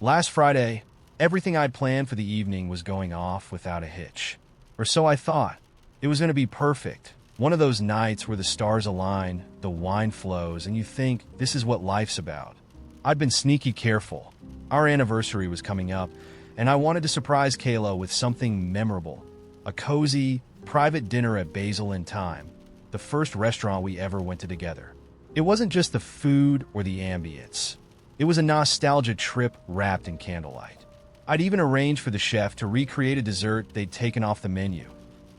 Last Friday, everything I'd planned for the evening was going off without a hitch. Or so I thought. It was going to be perfect. One of those nights where the stars align, the wine flows, and you think this is what life's about. I'd been sneaky careful. Our anniversary was coming up, and I wanted to surprise Kayla with something memorable. A cozy, private dinner at Basil in Time, the first restaurant we ever went to together. It wasn't just the food or the ambience. It was a nostalgia trip wrapped in candlelight. I'd even arranged for the chef to recreate a dessert they'd taken off the menu.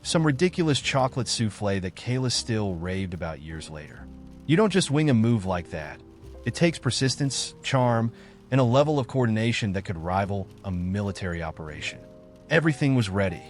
Some ridiculous chocolate souffle that Kayla still raved about years later. You don't just wing a move like that. It takes persistence, charm, and a level of coordination that could rival a military operation. Everything was ready.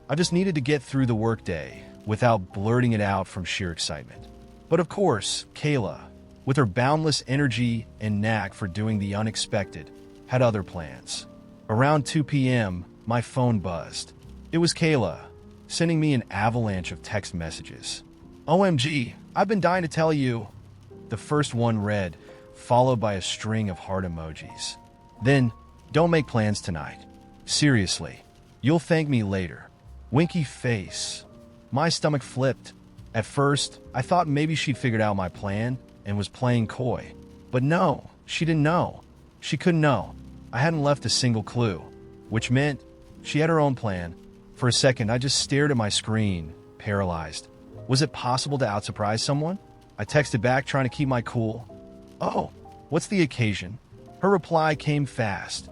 I just needed to get through the workday without blurting it out from sheer excitement. But of course, Kayla, with her boundless energy and knack for doing the unexpected, had other plans. Around 2 p.m., my phone buzzed. It was Kayla, sending me an avalanche of text messages. OMG, I've been dying to tell you. The first one read, followed by a string of heart emojis. Then, don't make plans tonight. Seriously, you'll thank me later. Winky face. My stomach flipped. At first, I thought maybe she'd figured out my plan and was playing coy. But no, she didn't know. She couldn't know. I hadn't left a single clue, which meant she had her own plan. For a second, I just stared at my screen, paralyzed. Was it possible to outsurprise someone? I texted back, trying to keep my cool. Oh, what's the occasion? Her reply came fast.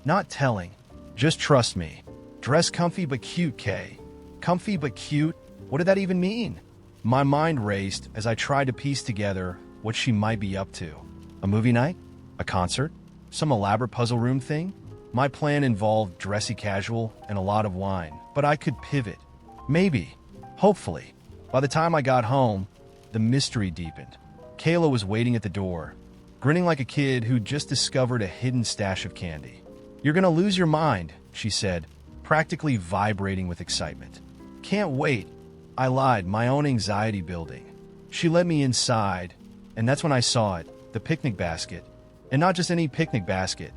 Not telling. Just trust me. Dress comfy but cute, Kay. Comfy but cute? What did that even mean? My mind raced as I tried to piece together what she might be up to. A movie night? A concert? Some elaborate puzzle room thing? My plan involved dressy casual and a lot of wine, but I could pivot. Maybe. Hopefully. By the time I got home, the mystery deepened. Kayla was waiting at the door, grinning like a kid who'd just discovered a hidden stash of candy. You're gonna lose your mind, she said, practically vibrating with excitement. Can't wait. I lied, my own anxiety building. She led me inside, and that's when I saw it, the picnic basket. And not just any picnic basket.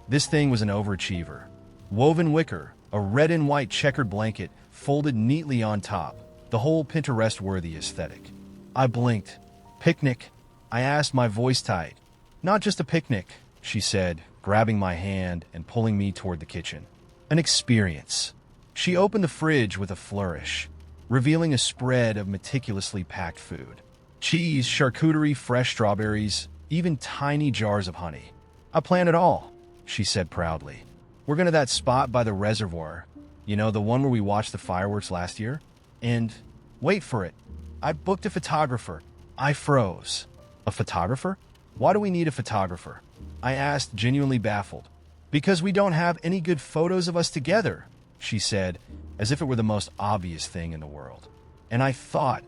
This thing was an overachiever. Woven wicker, a red and white checkered blanket folded neatly on top, the whole Pinterest-worthy aesthetic. I blinked. Picnic? I asked, my voice tight. Not just a picnic, she said, grabbing my hand and pulling me toward the kitchen. An experience. She opened the fridge with a flourish, revealing a spread of meticulously packed food. Cheese, charcuterie, fresh strawberries, even tiny jars of honey. I planned it all, she said proudly. We're going to that spot by the reservoir. You know, the one where we watched the fireworks last year? And, wait for it, I booked a photographer. I froze. A photographer? Why do we need a photographer? I asked, genuinely baffled. Because we don't have any good photos of us together, she said, as if it were the most obvious thing in the world. And I thought,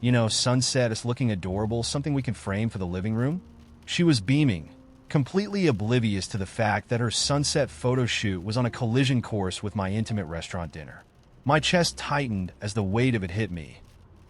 you know, sunset is looking adorable, something we can frame for the living room. She was beaming, completely oblivious to the fact that her sunset photo shoot was on a collision course with my intimate restaurant dinner. My chest tightened as the weight of it hit me.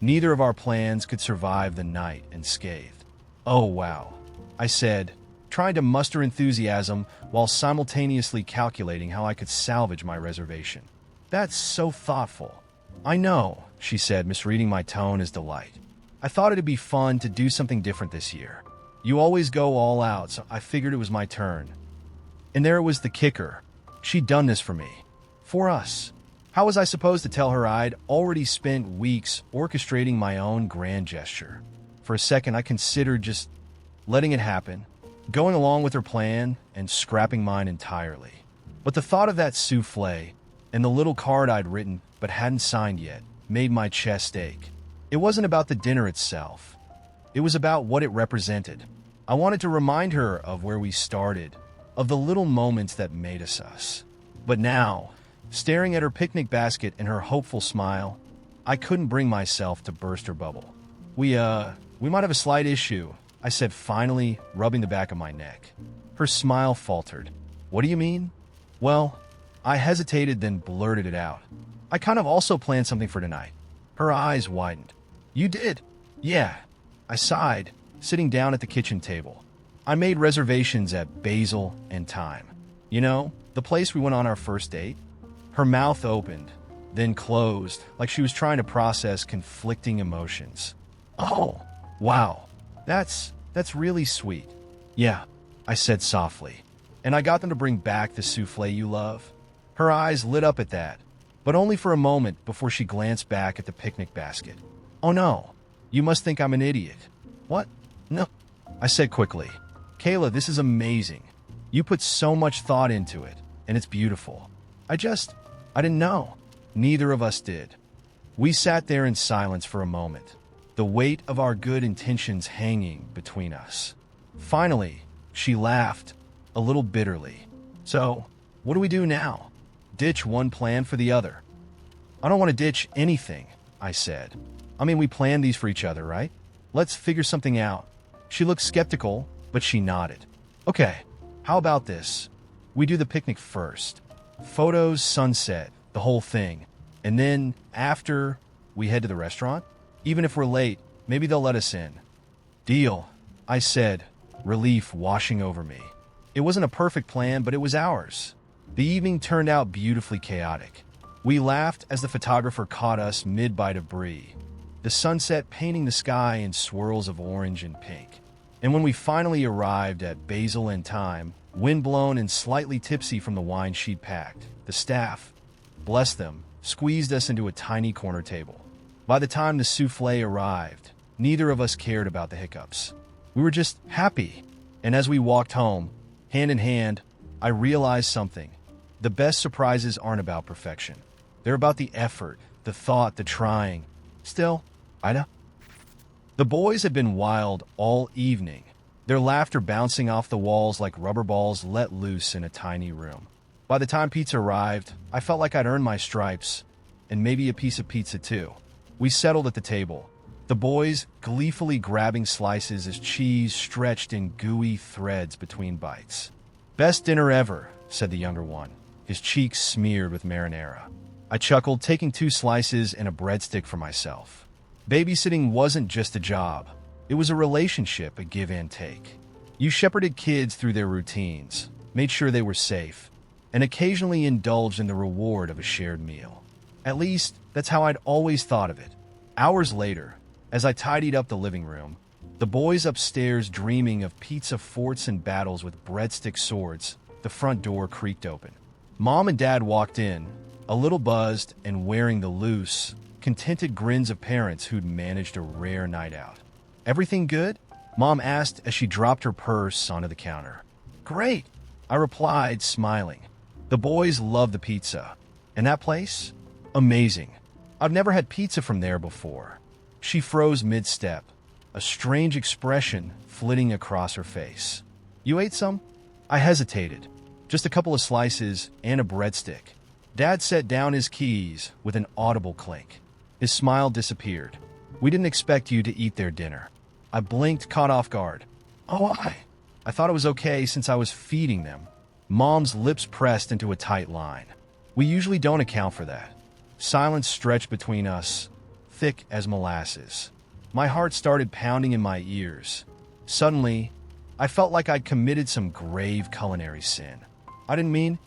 Neither of our plans could survive the night unscathed. Oh, wow, I said, trying to muster enthusiasm while simultaneously calculating how I could salvage my reservation. That's so thoughtful. I know, she said, misreading my tone as delight. I thought it'd be fun to do something different this year. You always go all out, so I figured it was my turn. And there it was, the kicker. She'd done this for me. For us. How was I supposed to tell her I'd already spent weeks orchestrating my own grand gesture? For a second, I considered just letting it happen, going along with her plan and scrapping mine entirely. But the thought of that souffle and the little card I'd written but hadn't signed yet made my chest ache. It wasn't about the dinner itself. It was about what it represented. I wanted to remind her of where we started, of the little moments that made us us. But now, staring at her picnic basket and her hopeful smile, I couldn't bring myself to burst her bubble. We might have a slight issue, I said, finally, rubbing the back of my neck. Her smile faltered. What do you mean? Well, I hesitated, then blurted it out. I kind of also planned something for tonight. Her eyes widened. You did? Yeah. I sighed, sitting down at the kitchen table. I made reservations at Basil and Time. You know, the place we went on our first date? Her mouth opened, then closed, like she was trying to process conflicting emotions. Oh, wow. That's really sweet. Yeah, I said softly. And I got them to bring back the souffle you love. Her eyes lit up at that, but only for a moment before she glanced back at the picnic basket. Oh no, you must think I'm an idiot. What? No, I said quickly. Kayla, this is amazing. You put so much thought into it, and it's beautiful. I didn't know. Neither of us did. We sat there in silence for a moment, the weight of our good intentions hanging between us. Finally, she laughed, a little bitterly. So, what do we do now? Ditch one plan for the other? I don't want to ditch anything, I said. I mean, we planned these for each other, right? Let's figure something out. She looked skeptical, but she nodded. Okay, how about this? We do the picnic first. Photos, sunset, the whole thing. And then, after, we head to the restaurant? Even if we're late, maybe they'll let us in. Deal, I said, relief washing over me. It wasn't a perfect plan, but it was ours. The evening turned out beautifully chaotic. We laughed as the photographer caught us mid-bite of brie, the sunset painting the sky in swirls of orange and pink. And when we finally arrived at Basil and Thyme, windblown and slightly tipsy from the wine she'd packed, the staff, bless them, squeezed us into a tiny corner table. By the time the souffle arrived, neither of us cared about the hiccups. We were just happy. And as we walked home, hand in hand, I realized something. The best surprises aren't about perfection. They're about the effort, the thought, the trying. Still, AITA? The boys had been wild all evening, their laughter bouncing off the walls like rubber balls let loose in a tiny room. By the time pizza arrived, I felt like I'd earned my stripes, and maybe a piece of pizza too. We settled at the table, the boys gleefully grabbing slices as cheese stretched in gooey threads between bites. Best dinner ever, said the younger one, his cheeks smeared with marinara. I chuckled, taking 2 slices and a breadstick for myself. Babysitting wasn't just a job. It was a relationship, a give and take. You shepherded kids through their routines, made sure they were safe, and occasionally indulged in the reward of a shared meal. At least, that's how I'd always thought of it. Hours later, as I tidied up the living room, the boys upstairs dreaming of pizza forts and battles with breadstick swords, the front door creaked open. Mom and Dad walked in, a little buzzed and wearing the loose, contented grins of parents who'd managed a rare night out. Everything good? Mom asked as she dropped her purse onto the counter. Great, I replied, smiling. The boys loved the pizza. And that place? Amazing. I've never had pizza from there before. She froze mid-step, a strange expression flitting across her face. You ate some? I hesitated. Just a couple of slices and a breadstick. Dad set down his keys with an audible clink. His smile disappeared. We didn't expect you to eat their dinner. I blinked, caught off guard. Oh, I thought it was okay since I was feeding them. Mom's lips pressed into a tight line. We usually don't account for that. Silence stretched between us, thick as molasses. My heart started pounding in my ears. Suddenly, I felt like I'd committed some grave culinary sin. I didn't mean...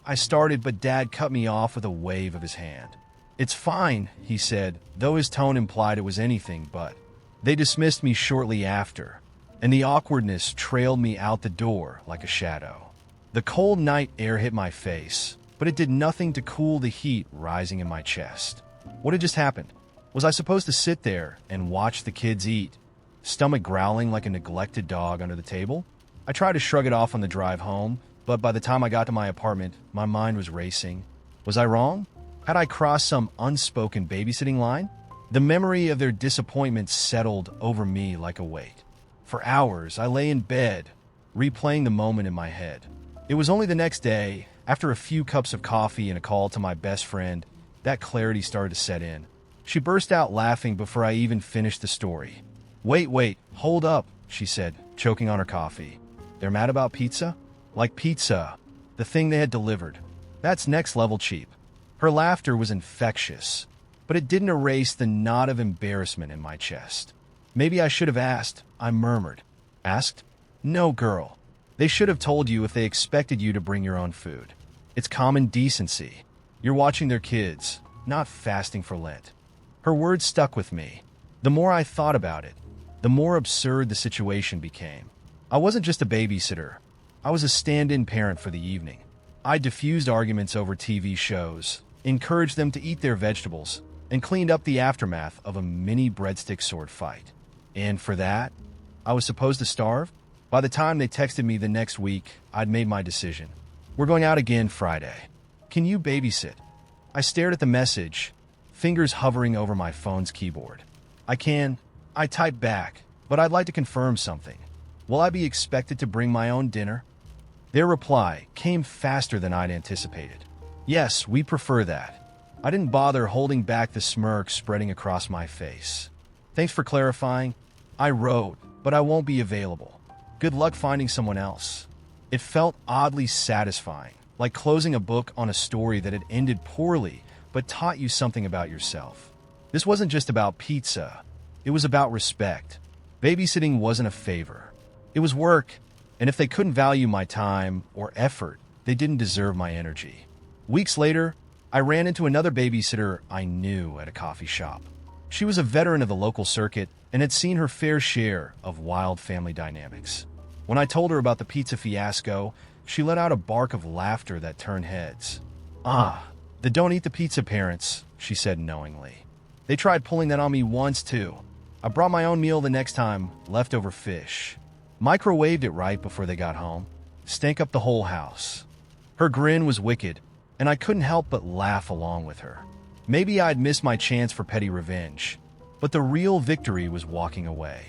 I started, but Dad cut me off with a wave of his hand. It's fine, he said, though his tone implied it was anything but. They dismissed me shortly after, and the awkwardness trailed me out the door like a shadow. The cold night air hit my face, but it did nothing to cool the heat rising in my chest. What had just happened? Was I supposed to sit there and watch the kids eat, stomach growling like a neglected dog under the table? I tried to shrug it off on the drive home, but by the time I got to my apartment, my mind was racing. Was I wrong? Had I crossed some unspoken babysitting line? The memory of their disappointment settled over me like a weight. For hours, I lay in bed, replaying the moment in my head. It was only the next day, after a few cups of coffee and a call to my best friend, that clarity started to set in. She burst out laughing before I even finished the story. Wait, hold up, she said, choking on her coffee. They're mad about pizza? Like pizza, the thing they had delivered. That's next level cheap. Her laughter was infectious, but it didn't erase the knot of embarrassment in my chest. Maybe I should have asked, I murmured. Asked? No, girl. They should have told you if they expected you to bring your own food. It's common decency. You're watching their kids, not fasting for Lent. Her words stuck with me. The more I thought about it, the more absurd the situation became. I wasn't just a babysitter. I was a stand-in parent for the evening. I diffused arguments over TV shows, encouraged them to eat their vegetables, and cleaned up the aftermath of a mini breadstick sword fight. And for that, I was supposed to starve? By the time they texted me the next week, I'd made my decision. We're going out again Friday. Can you babysit? I stared at the message, fingers hovering over my phone's keyboard. I can. I typed back, but I'd like to confirm something. Will I be expected to bring my own dinner? Their reply came faster than I'd anticipated. Yes, we prefer that. I didn't bother holding back the smirk spreading across my face. Thanks for clarifying. I wrote, but I won't be available. Good luck finding someone else. It felt oddly satisfying, like closing a book on a story that had ended poorly but taught you something about yourself. This wasn't just about pizza. It was about respect. Babysitting wasn't a favor. It was work, and if they couldn't value my time or effort, they didn't deserve my energy. Weeks later, I ran into another babysitter I knew at a coffee shop. She was a veteran of the local circuit and had seen her fair share of wild family dynamics. When I told her about the pizza fiasco, she let out a bark of laughter that turned heads. "Ah, the don't eat the pizza parents," she said knowingly. "They tried pulling that on me once, too. I brought my own meal the next time, leftover fish. Microwaved it right before they got home. Stank up the whole house." Her grin was wicked, and I couldn't help but laugh along with her. Maybe I'd missed my chance for petty revenge, but the real victory was walking away.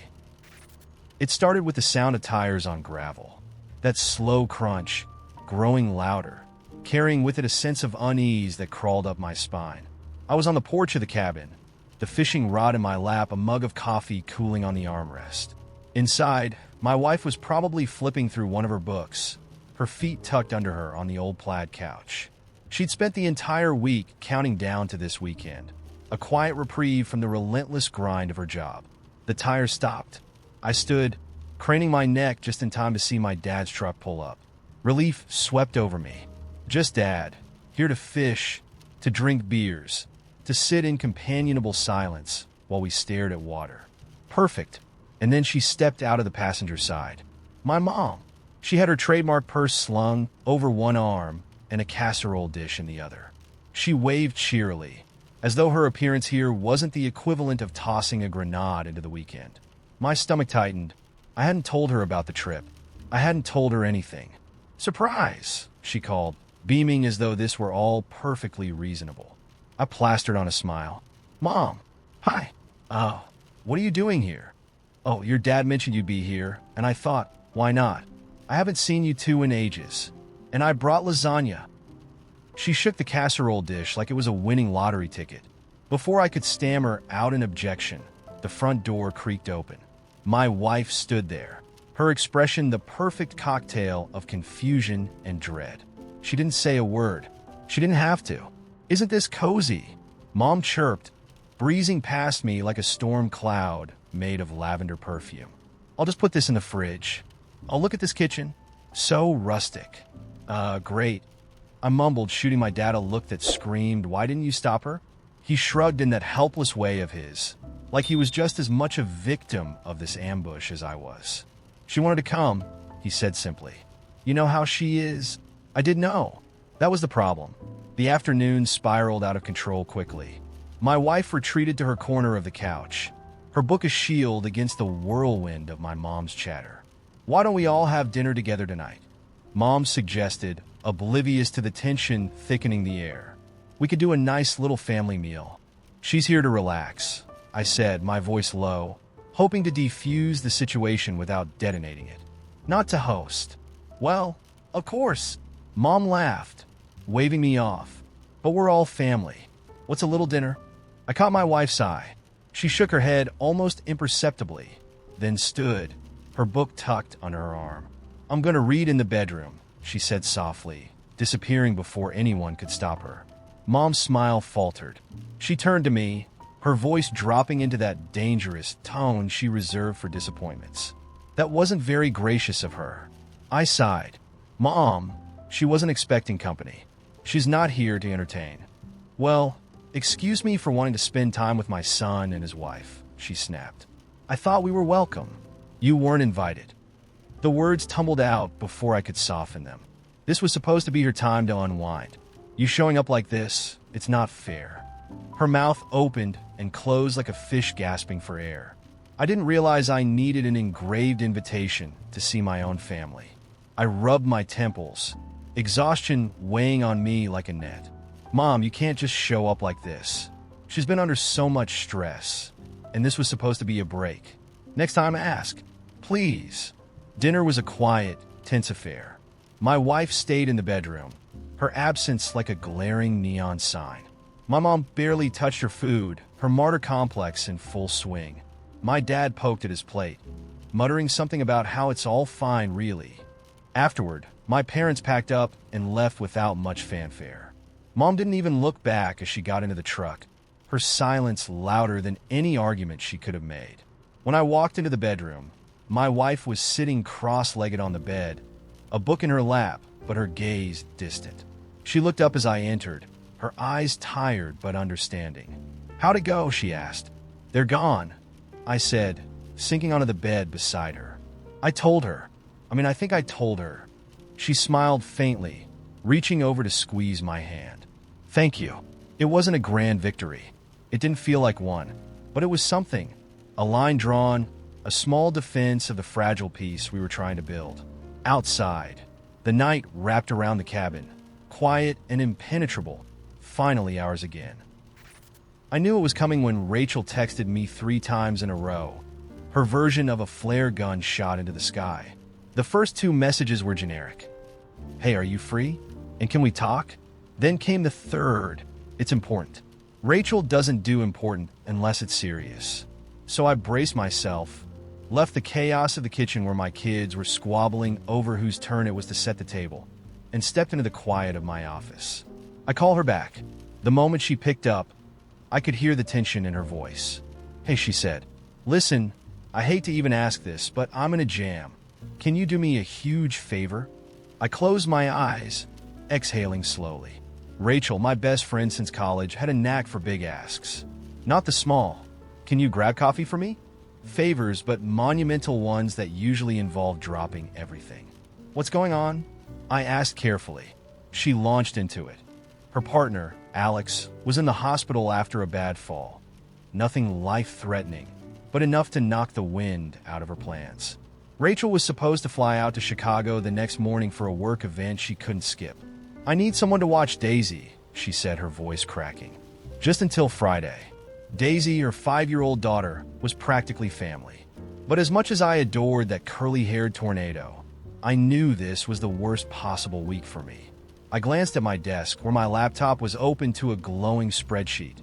It started with the sound of tires on gravel. That slow crunch, growing louder, carrying with it a sense of unease that crawled up my spine. I was on the porch of the cabin, the fishing rod in my lap, a mug of coffee cooling on the armrest. Inside, my wife was probably flipping through one of her books, her feet tucked under her on the old plaid couch. She'd spent the entire week counting down to this weekend, a quiet reprieve from the relentless grind of her job. The tires stopped. I stood, craning my neck just in time to see my dad's truck pull up. Relief swept over me. Just Dad, here to fish, to drink beers, to sit in companionable silence while we stared at water. Perfect. And then she stepped out of the passenger side. My mom. She had her trademark purse slung over one arm and a casserole dish in the other. She waved cheerily, as though her appearance here wasn't the equivalent of tossing a grenade into the weekend. My stomach tightened. I hadn't told her about the trip. I hadn't told her anything. "Surprise," she called, beaming as though this were all perfectly reasonable. I plastered on a smile. "Mom, hi. Oh, what are you doing here?" "Oh, your dad mentioned you'd be here, and I thought, why not? I haven't seen you two in ages. And I brought lasagna." She shook the casserole dish like it was a winning lottery ticket. Before I could stammer out an objection, the front door creaked open. My wife stood there, her expression the perfect cocktail of confusion and dread. She didn't say a word. She didn't have to. "Isn't this cozy?" Mom chirped, breezing past me like a storm cloud made of lavender perfume. "I'll just put this in the fridge. I'll look at this kitchen. So rustic." Great." I mumbled, shooting my dad a look that screamed, "Why didn't you stop her?" He shrugged in that helpless way of his, like he was just as much a victim of this ambush as I was. "She wanted to come," he said simply. "You know how she is." I did know. That was the problem. The afternoon spiraled out of control quickly. My wife retreated to her corner of the couch, her book a shield against the whirlwind of my mom's chatter. "Why don't we all have dinner together tonight?" Mom suggested, oblivious to the tension thickening the air. "We could do a nice little family meal." "She's here to relax," I said, my voice low, hoping to defuse the situation without detonating it. "Not to host." "Well, of course." Mom laughed, waving me off. "But we're all family. What's a little dinner?" I caught my wife's eye. She shook her head almost imperceptibly, then stood, her book tucked under her arm. "I'm going to read in the bedroom," she said softly, disappearing before anyone could stop her. Mom's smile faltered. She turned to me, her voice dropping into that dangerous tone she reserved for disappointments. That wasn't very gracious of her. I sighed. Mom, she wasn't expecting company. She's not here to entertain. Well, excuse me for wanting to spend time with my son and his wife, she snapped. I thought we were welcome. You weren't invited. The words tumbled out before I could soften them. This was supposed to be her time to unwind. You showing up like this, it's not fair. Her mouth opened and closed like a fish gasping for air. I didn't realize I needed an engraved invitation to see my own family. I rubbed my temples, exhaustion weighing on me like a net. Mom, you can't just show up like this. She's been under so much stress, and this was supposed to be a break. Next time, ask. Please. Dinner was a quiet, tense affair. My wife stayed in the bedroom, her absence like a glaring neon sign. My mom barely touched her food, her martyr complex in full swing. My dad poked at his plate, muttering something about how it's all fine, really. Afterward, my parents packed up and left without much fanfare. Mom didn't even look back as she got into the truck, her silence louder than any argument she could have made. When I walked into the bedroom, my wife was sitting cross-legged on the bed, a book in her lap, but her gaze distant. She looked up as I entered, her eyes tired but understanding. How'd it go? She asked. They're gone, I said, sinking onto the bed beside her. I told her. I think I told her. She smiled faintly, reaching over to squeeze my hand. Thank you. It wasn't a grand victory. It didn't feel like one, but it was something. A line drawn, a small defense of the fragile peace we were trying to build. Outside, the night wrapped around the cabin, quiet and impenetrable, finally ours again. I knew it was coming when Rachel texted me 3 times in a row, her version of a flare gun shot into the sky. The first 2 messages were generic. Hey, are you free? And can we talk? Then came the third. It's important. Rachel doesn't do important unless it's serious. So I braced myself, left the chaos of the kitchen where my kids were squabbling over whose turn it was to set the table, and stepped into the quiet of my office. I called her back. The moment she picked up, I could hear the tension in her voice. Hey, she said. Listen, I hate to even ask this, but I'm in a jam. Can you do me a huge favor? I closed my eyes, exhaling slowly. Rachel, my best friend since college, had a knack for big asks. Not the small. Can you grab coffee for me? Favors, but monumental ones that usually involve dropping everything. What's going on? I asked carefully. She launched into it. Her partner, Alex, was in the hospital after a bad fall. Nothing life-threatening, but enough to knock the wind out of her plans. Rachel was supposed to fly out to Chicago the next morning for a work event she couldn't skip. I need someone to watch Daisy, she said, her voice cracking. Just until Friday. Daisy, her 5-year-old daughter, was practically family. But as much as I adored that curly-haired tornado, I knew this was the worst possible week for me. I glanced at my desk, where my laptop was open to a glowing spreadsheet,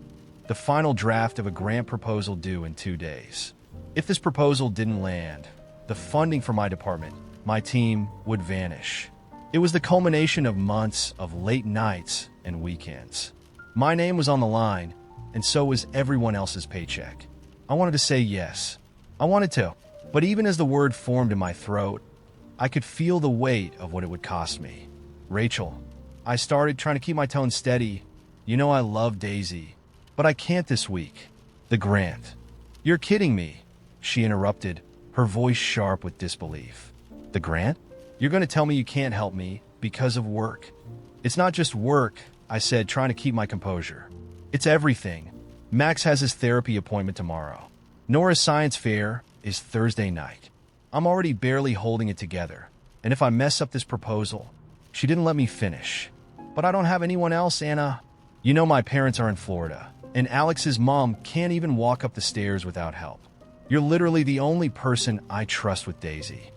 the final draft of a grant proposal due in 2 days. If this proposal didn't land, the funding for my department, my team, would vanish. It was the culmination of months of late nights and weekends. My name was on the line, and so was everyone else's paycheck. I wanted to say yes. I wanted to, but even as the word formed in my throat, I could feel the weight of what it would cost me. Rachel, I started trying to keep my tone steady. You know I love Daisy, but I can't this week. The grant. You're kidding me, she interrupted, her voice sharp with disbelief. The grant? You're going to tell me you can't help me because of work? It's not just work, I said, trying to keep my composure. It's everything. Max has his therapy appointment tomorrow. Nora's science fair is Thursday night. I'm already barely holding it together. And if I mess up this proposal, she didn't let me finish. But I don't have anyone else, Anna. You know my parents are in Florida, and Alex's mom can't even walk up the stairs without help. You're literally the only person I trust with Daisy.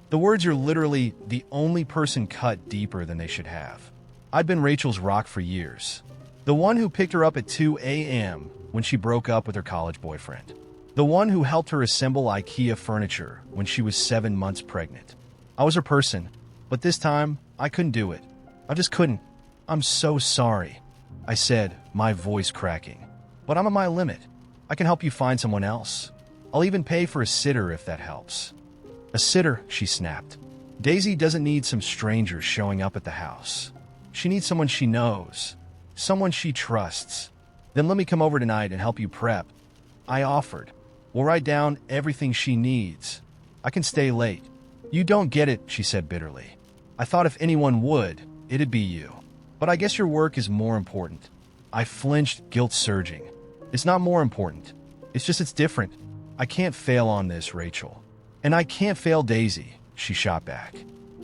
The words "you're literally the only person" cut deeper than they should have. I'd been Rachel's rock for years. The one who picked her up at 2 a.m. when she broke up with her college boyfriend. The one who helped her assemble IKEA furniture when she was 7 months pregnant. I was her person, but this time I couldn't do it. I just couldn't. I'm so sorry, I said, my voice cracking. But I'm at my limit. I can help you find someone else. I'll even pay for a sitter if that helps. A sitter, she snapped. Daisy doesn't need some stranger showing up at the house. She needs someone she knows, someone she trusts. Then let me come over tonight and help you prep. I offered. We'll write down everything she needs. I can stay late. You don't get it, she said bitterly. I thought if anyone would, it'd be you. But I guess your work is more important. I flinched, guilt surging. It's not more important. It's different. I can't fail on this, Rachel. And I can't fail Daisy, she shot back.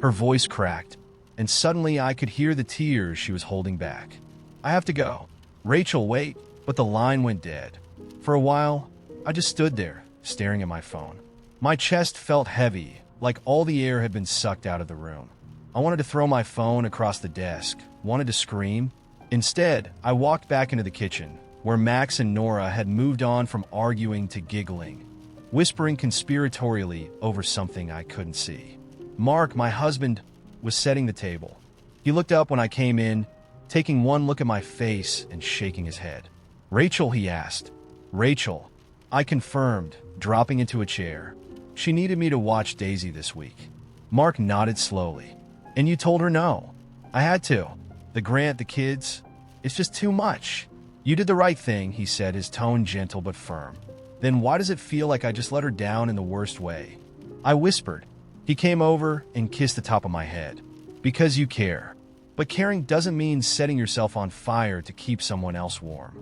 Her voice cracked, and suddenly I could hear the tears she was holding back. I have to go. Rachel, wait. But the line went dead. For a while, I just stood there, staring at my phone. My chest felt heavy, like all the air had been sucked out of the room. I wanted to throw my phone across the desk, wanted to scream. Instead, I walked back into the kitchen, where Max and Nora had moved on from arguing to giggling, whispering conspiratorially over something I couldn't see. Mark, my husband, was setting the table. He looked up when I came in, taking one look at my face and shaking his head. Rachel, he asked. Rachel, I confirmed, dropping into a chair. She needed me to watch Daisy this week. Mark nodded slowly. And you told her no? I had to. The grant, the kids, it's just too much. You did the right thing, he said, his tone gentle but firm. Then why does it feel like I just let her down in the worst way? I whispered. He came over and kissed the top of my head. Because you care. But caring doesn't mean setting yourself on fire to keep someone else warm.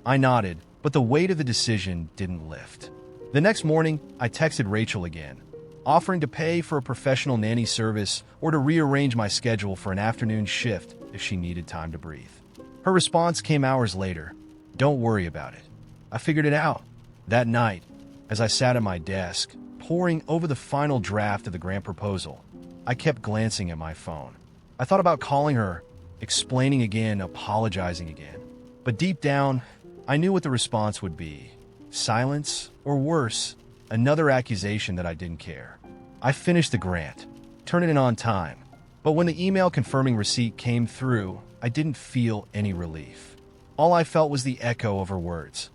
I nodded, but the weight of the decision didn't lift. The next morning, I texted Rachel again, offering to pay for a professional nanny service or to rearrange my schedule for an afternoon shift if she needed time to breathe. Her response came hours later. Don't worry about it. I figured it out. That night, as I sat at my desk, poring over the final draft of the grant proposal, I kept glancing at my phone. I thought about calling her, explaining again, apologizing again. But deep down, I knew what the response would be. Silence, or worse, another accusation that I didn't care. I finished the grant, turned it in on time. But when the email confirming receipt came through, I didn't feel any relief. All I felt was the echo of her words.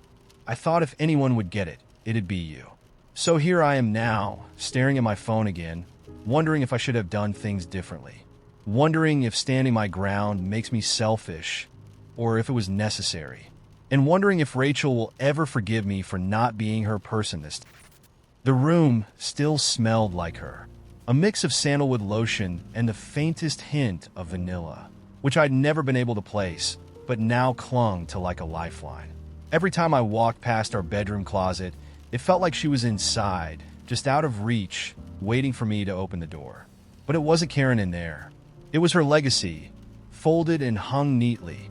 I thought if anyone would get it, it'd be you. So here I am now, staring at my phone again, wondering if I should have done things differently. Wondering if standing my ground makes me selfish, or if it was necessary. And wondering if Rachel will ever forgive me for not being her person this time. The room still smelled like her. A mix of sandalwood lotion and the faintest hint of vanilla, which I'd never been able to place, but now clung to like a lifeline. Every time I walked past our bedroom closet, it felt like she was inside, just out of reach, waiting for me to open the door. But it wasn't Karen in there. It was her legacy, folded and hung neatly.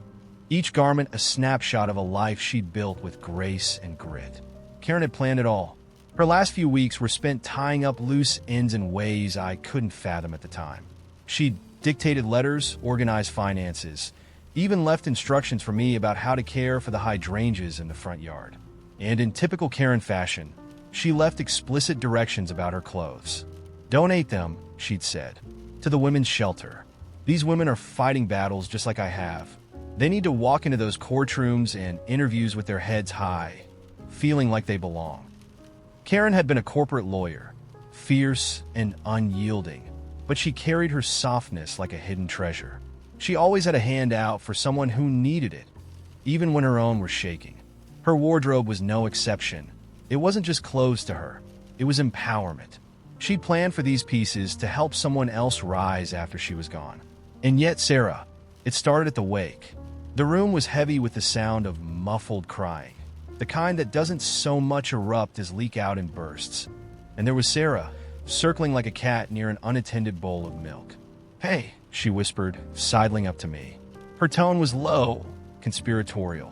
Each garment a snapshot of a life she'd built with grace and grit. Karen had planned it all. Her last few weeks were spent tying up loose ends in ways I couldn't fathom at the time. She'd dictated letters, organized finances, even left instructions for me about how to care for the hydrangeas in the front yard. And in typical Karen fashion, she left explicit directions about her clothes. Donate them, she'd said, to the women's shelter. These women are fighting battles just like I have. They need to walk into those courtrooms and interviews with their heads high, feeling like they belong. Karen had been a corporate lawyer, fierce and unyielding, but she carried her softness like a hidden treasure. She always had a hand out for someone who needed it, even when her own were shaking. Her wardrobe was no exception. It wasn't just clothes to her, it was empowerment. She'd planned for these pieces to help someone else rise after she was gone. And yet, Sarah, it started at the wake. The room was heavy with the sound of muffled crying, the kind that doesn't so much erupt as leak out in bursts. And there was Sarah, circling like a cat near an unattended bowl of milk. Hey, she whispered, sidling up to me. Her tone was low, conspiratorial.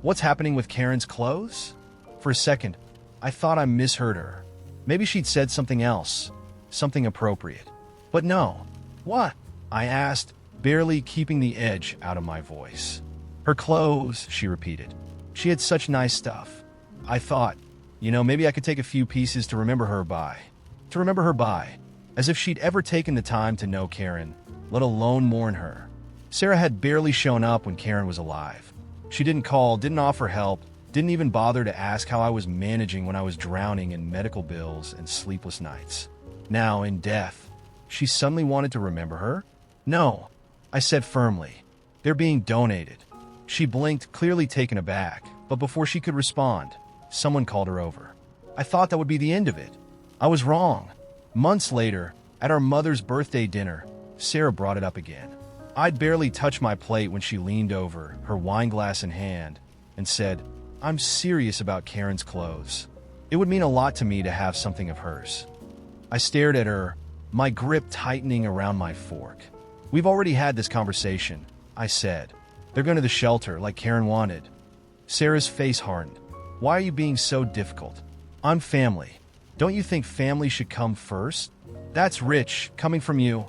What's happening with Karen's clothes? For a second, I thought I misheard her. Maybe she'd said something else, something appropriate. But no. What? I asked, barely keeping the edge out of my voice. Her clothes, she repeated. She had such nice stuff. I thought, maybe I could take a few pieces to remember her by. To remember her by. As if she'd ever taken the time to know Karen, let alone mourn her. Sarah had barely shown up when Karen was alive. She didn't call, didn't offer help, didn't even bother to ask how I was managing when I was drowning in medical bills and sleepless nights. Now, in death, She suddenly wanted to remember her? No, I said firmly. They're being donated. She blinked, clearly taken aback, but before she could respond, someone called her over. I thought that would be the end of it. I was wrong. Months later, at our mother's birthday dinner, Sarah brought it up again. I'd barely touched my plate when she leaned over, her wine glass in hand, and said, "I'm serious about Karen's clothes. It would mean a lot to me to have something of hers." I stared at her, my grip tightening around my fork. "We've already had this conversation," I said. "They're going to the shelter, like Karen wanted." Sarah's face hardened. "Why are you being so difficult? I'm family. Don't you think family should come first?" "That's rich, coming from you,"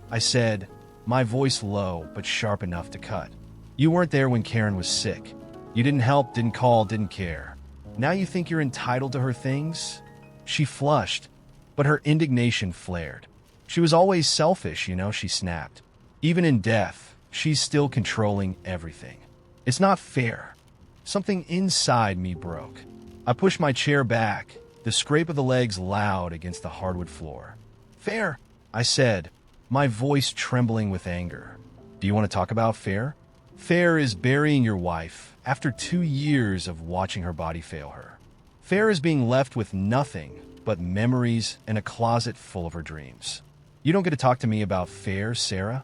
I said, my voice low but sharp enough to cut. "You weren't there when Karen was sick. You didn't help, didn't call, didn't care. Now you think you're entitled to her things?" She flushed, but her indignation flared. "She was always selfish, she snapped. "Even in death, she's still controlling everything. It's not fair." Something inside me broke. I pushed my chair back, the scrape of the legs loud against the hardwood floor. "Fair," I said, my voice trembling with anger. "Do you want to talk about fair?" "Fair is burying your wife after 2 years of watching her body fail her. Fair is being left with nothing but memories and a closet full of her dreams. You don't get to talk to me about fair, Sarah."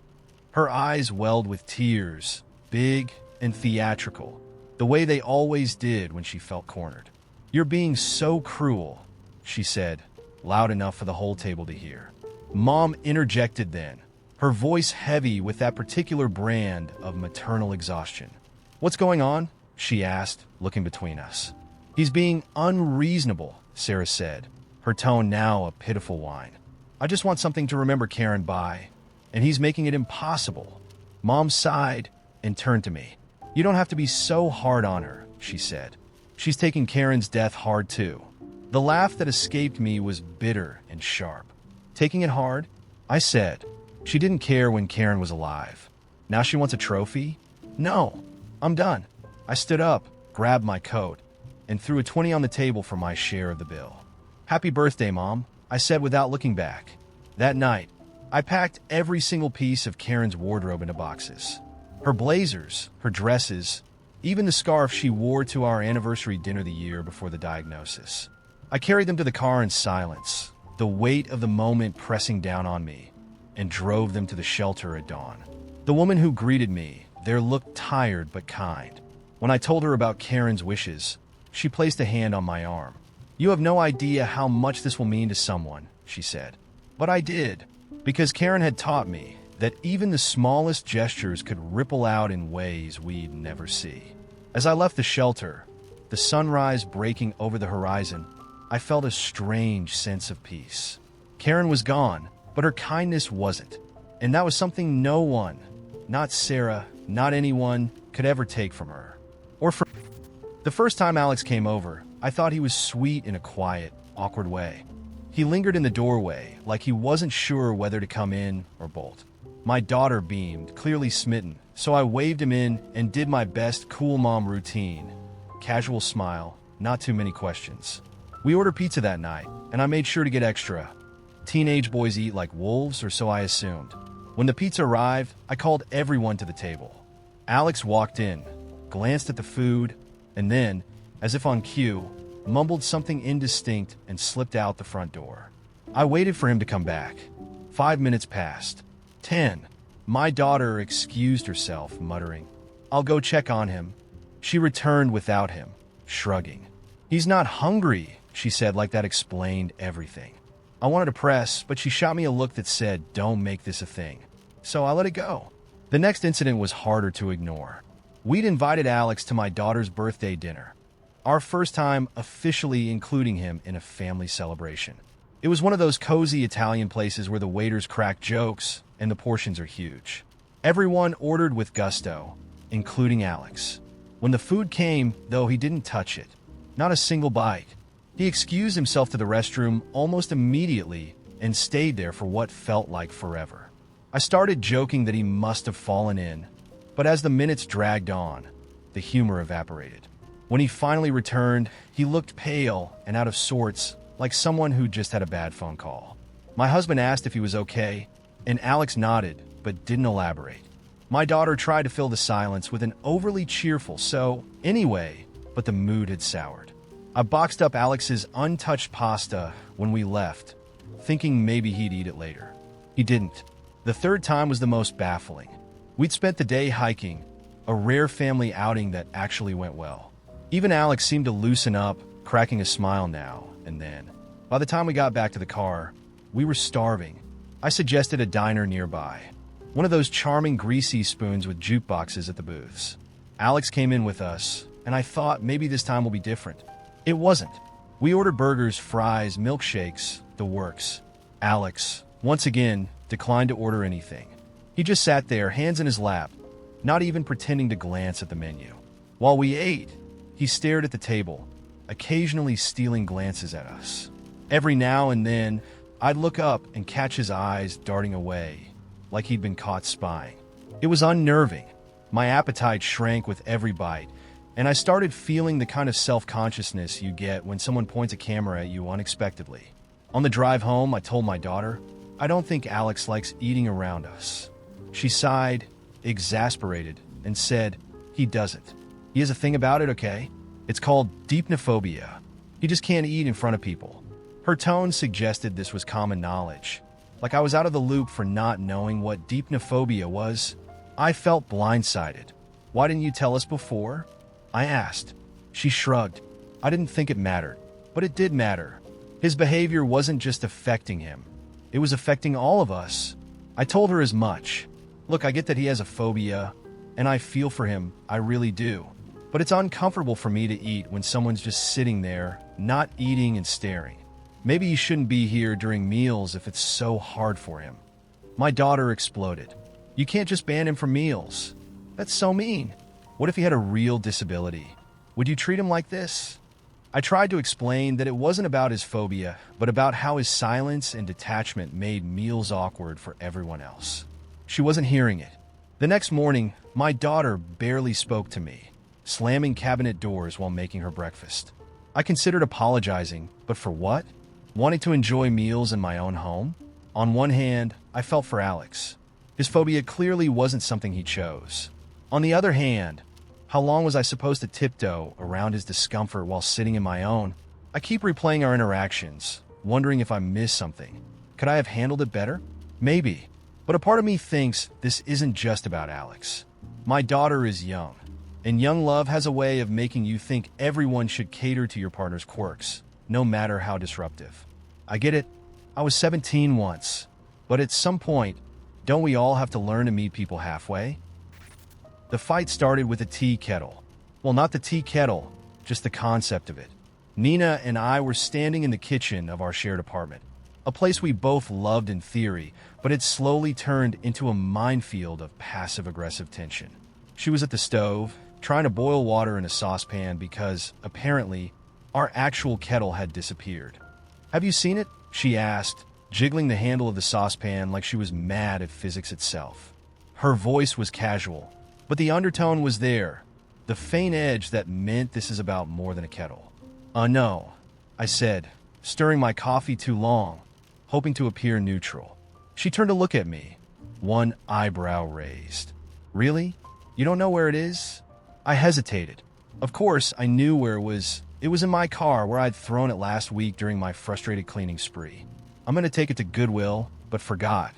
Her eyes welled with tears, big and theatrical, the way they always did when she felt cornered. "You're being so cruel," she said, loud enough for the whole table to hear. Mom interjected then, her voice heavy with that particular brand of maternal exhaustion. "What's going on?" she asked, looking between us. "He's being unreasonable," Sarah said, her tone now a pitiful whine. "I just want something to remember Karen by, and he's making it impossible." Mom sighed and turned to me. "You don't have to be so hard on her," she said. "She's taking Karen's death hard too." The laugh that escaped me was bitter and sharp. "Taking it hard?" I said. "She didn't care when Karen was alive. Now she wants a trophy? No, I'm done." I stood up, grabbed my coat, and threw a 20 on the table for my share of the bill. "Happy birthday, Mom," I said without looking back. That night, I packed every single piece of Karen's wardrobe into boxes. Her blazers, her dresses, even the scarf she wore to our anniversary dinner the year before the diagnosis. I carried them to the car in silence, the weight of the moment pressing down on me, and drove them to the shelter at dawn. The woman who greeted me there looked tired but kind. When I told her about Karen's wishes, she placed a hand on my arm. "You have no idea how much this will mean to someone," she said. But I did, because Karen had taught me that even the smallest gestures could ripple out in ways we'd never see. As I left the shelter, the sunrise breaking over the horizon, I felt a strange sense of peace. Karen was gone, but her kindness wasn't. And that was something no one, not Sarah, not anyone, could ever take from her. Or from... The first time Alex came over, I thought he was sweet in a quiet, awkward way. He lingered in the doorway, like he wasn't sure whether to come in or bolt. My daughter beamed, clearly smitten, so I waved him in and did my best cool mom routine. Casual smile, not too many questions. We ordered pizza that night, and I made sure to get extra. Teenage boys eat like wolves, or so I assumed. When the pizza arrived, I called everyone to the table. Alex walked in, glanced at the food, and then, as if on cue, mumbled something indistinct and slipped out the front door. I waited for him to come back. 5 minutes passed. 10. My daughter excused herself, muttering, "I'll go check on him." She returned without him, shrugging. "He's not hungry," she said, like that explained everything. I wanted to press, but she shot me a look that said, "Don't make this a thing." So I let it go. The next incident was harder to ignore. We'd invited Alex to my daughter's birthday dinner, our first time officially including him in a family celebration. It was one of those cozy Italian places where the waiters crack jokes and the portions are huge. Everyone ordered with gusto, including Alex. When the food came, though, he didn't touch it. Not a single bite. He excused himself to the restroom almost immediately and stayed there for what felt like forever. I started joking that he must have fallen in, but as the minutes dragged on, the humor evaporated. When he finally returned, he looked pale and out of sorts, like someone who just had a bad phone call. My husband asked if he was okay, And Alex nodded, but didn't elaborate. My daughter tried to fill the silence with an overly cheerful "so, anyway," but the mood had soured. I boxed up Alex's untouched pasta when we left, thinking maybe he'd eat it later. He didn't. The third time was the most baffling. We'd spent the day hiking, a rare family outing that actually went well. Even Alex seemed to loosen up, cracking a smile now and then. By the time we got back to the car, we were starving. I suggested a diner nearby, one of those charming greasy spoons with jukeboxes at the booths. Alex came in with us, and I thought maybe this time will be different. It wasn't. We ordered burgers, fries, milkshakes, the works. Alex, once again, declined to order anything. He just sat there, hands in his lap, not even pretending to glance at the menu. While we ate, he stared at the table, occasionally stealing glances at us. Every now and then, I'd look up and catch his eyes darting away, like he'd been caught spying. It was unnerving. My appetite shrank with every bite, and I started feeling the kind of self-consciousness you get when someone points a camera at you unexpectedly. On the drive home, I told my daughter, "I don't think Alex likes eating around us." She sighed, exasperated, and said, "He doesn't. He has a thing about it, okay? It's called deepnophobia. He just can't eat in front of people." Her tone suggested this was common knowledge, like I was out of the loop for not knowing what deepnophobia was. I felt blindsided. "Why didn't you tell us before?" I asked. She shrugged. I didn't think it mattered, but it did matter. His behavior wasn't just affecting him. It was affecting all of us. I told her as much. "Look, I get that he has a phobia, and I feel for him, I really do. But it's uncomfortable for me to eat when someone's just sitting there, not eating and staring. Maybe he shouldn't be here during meals if it's so hard for him." My daughter exploded. "You can't just ban him from meals. That's so mean. What if he had a real disability? Would you treat him like this?" I tried to explain that it wasn't about his phobia, but about how his silence and detachment made meals awkward for everyone else. She wasn't hearing it. The next morning, my daughter barely spoke to me, slamming cabinet doors while making her breakfast. I considered apologizing, but for what? Wanting to enjoy meals in my own home? On one hand, I felt for Alex. His phobia clearly wasn't something he chose. On the other hand, how long was I supposed to tiptoe around his discomfort while sitting in my own? I keep replaying our interactions, wondering if I missed something. Could I have handled it better? Maybe. But a part of me thinks this isn't just about Alex. My daughter is young, and young love has a way of making you think everyone should cater to your partner's quirks, no matter how disruptive. I get it. I was 17 once. But at some point, don't we all have to learn to meet people halfway? The fight started with a tea kettle. Well, not the tea kettle, just the concept of it. Nina and I were standing in the kitchen of our shared apartment, a place we both loved in theory, but it slowly turned into a minefield of passive-aggressive tension. She was at the stove, trying to boil water in a saucepan because, apparently, our actual kettle had disappeared. "Have you seen it?" she asked, jiggling the handle of the saucepan like she was mad at physics itself. Her voice was casual, but the undertone was there, the faint edge that meant this is about more than a kettle. No," I said, stirring my coffee too long, hoping to appear neutral. She turned to look at me, one eyebrow raised. "Really? You don't know where it is?" I hesitated. Of course, I knew where it was. It was in my car where I'd thrown it last week during my frustrated cleaning spree. I'm going to take it to Goodwill, but forgot.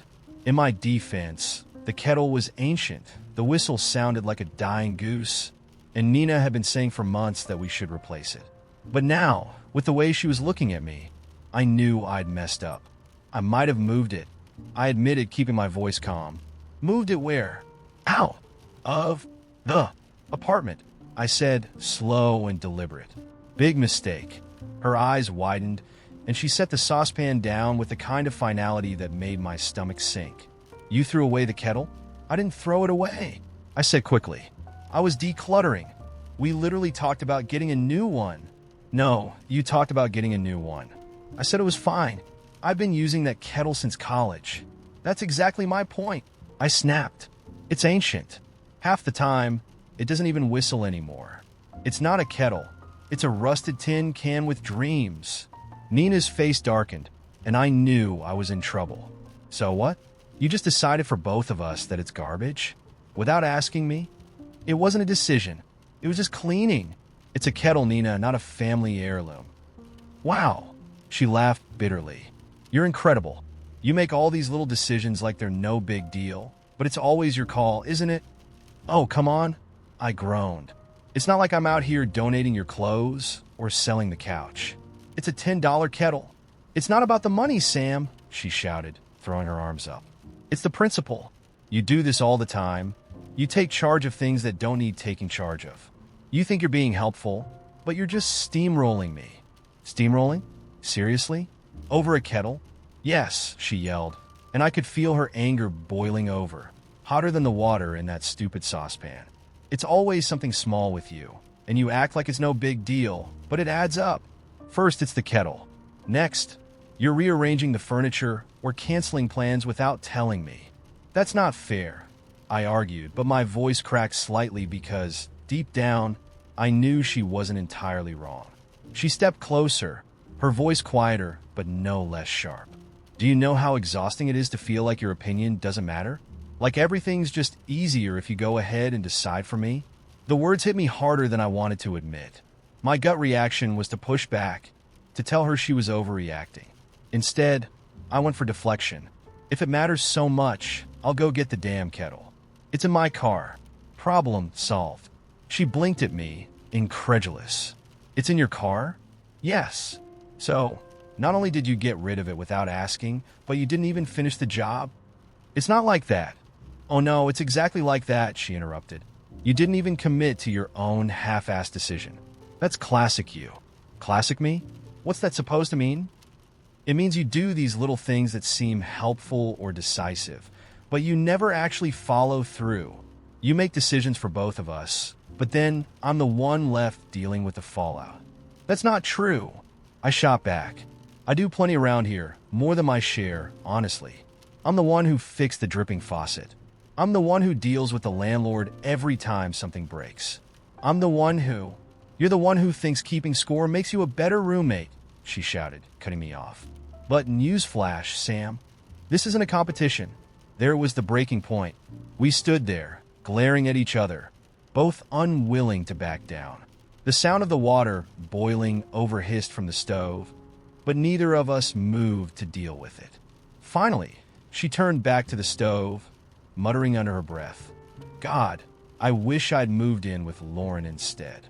In my defense, the kettle was ancient. The whistle sounded like a dying goose, and Nina had been saying for months that we should replace it. But now, with the way she was looking at me, I knew I'd messed up. I might have moved it. I admitted, keeping my voice calm. "Moved it where?" "Out of the apartment," I said, slow and deliberate. "Big mistake." Her eyes widened, and she set the saucepan down with the kind of finality that made my stomach sink. "You threw away the kettle?" "I didn't throw it away," I said quickly. "I was decluttering. We literally talked about getting a new one." "No, you talked about getting a new one." I said it was fine. "I've been using that kettle since college." "That's exactly my point," I snapped. "It's ancient. Half the time, it doesn't even whistle anymore. It's not a kettle. It's a rusted tin can with dreams." Nina's face darkened, and I knew I was in trouble. "So what?" You just decided for both of us that it's garbage? Without asking me? It wasn't a decision. It was just cleaning. It's a kettle, Nina, not a family heirloom. Wow. She laughed bitterly. You're incredible. You make all these little decisions like they're no big deal, but it's always your call, isn't it? Oh, come on. I groaned. It's not like I'm out here donating your clothes or selling the couch. It's a $10 kettle. It's not about the money, Sam, she shouted, throwing her arms up. It's the principle. You do this all the time. You take charge of things that don't need taking charge of. You think you're being helpful, but you're just steamrolling me. Steamrolling? Seriously? Over a kettle? Yes, she yelled, and I could feel her anger boiling over, hotter than the water in that stupid saucepan. It's always something small with you, and you act like it's no big deal, but it adds up. First, it's the kettle. Next, you're rearranging the furniture or canceling plans without telling me. That's not fair, I argued, but my voice cracked slightly because, deep down, I knew she wasn't entirely wrong. She stepped closer, her voice quieter, but no less sharp. Do you know how exhausting it is to feel like your opinion doesn't matter? Like everything's just easier if you go ahead and decide for me? The words hit me harder than I wanted to admit. My gut reaction was to push back, to tell her she was overreacting. Instead, I went for deflection. If it matters so much, I'll go get the damn kettle. It's in my car. Problem solved. She blinked at me, incredulous. It's in your car? Yes. So, not only did you get rid of it without asking, but you didn't even finish the job? It's not like that. Oh no, it's exactly like that, she interrupted. You didn't even commit to your own half-assed decision. That's classic you. Classic me? What's that supposed to mean? It means you do these little things that seem helpful or decisive, but you never actually follow through. You make decisions for both of us, but then I'm the one left dealing with the fallout. That's not true. I shot back. I do plenty around here, more than my share, honestly. I'm the one who fixed the dripping faucet. I'm the one who deals with the landlord every time something breaks. I'm the one who... You're the one who thinks keeping score makes you a better roommate, she shouted, cutting me off. But newsflash, Sam, this isn't a competition. There was the breaking point. We stood there, glaring at each other, both unwilling to back down. The sound of the water boiling overhissed from the stove, but neither of us moved to deal with it. Finally, she turned back to the stove, muttering under her breath, God, I wish I'd moved in with Lauren instead.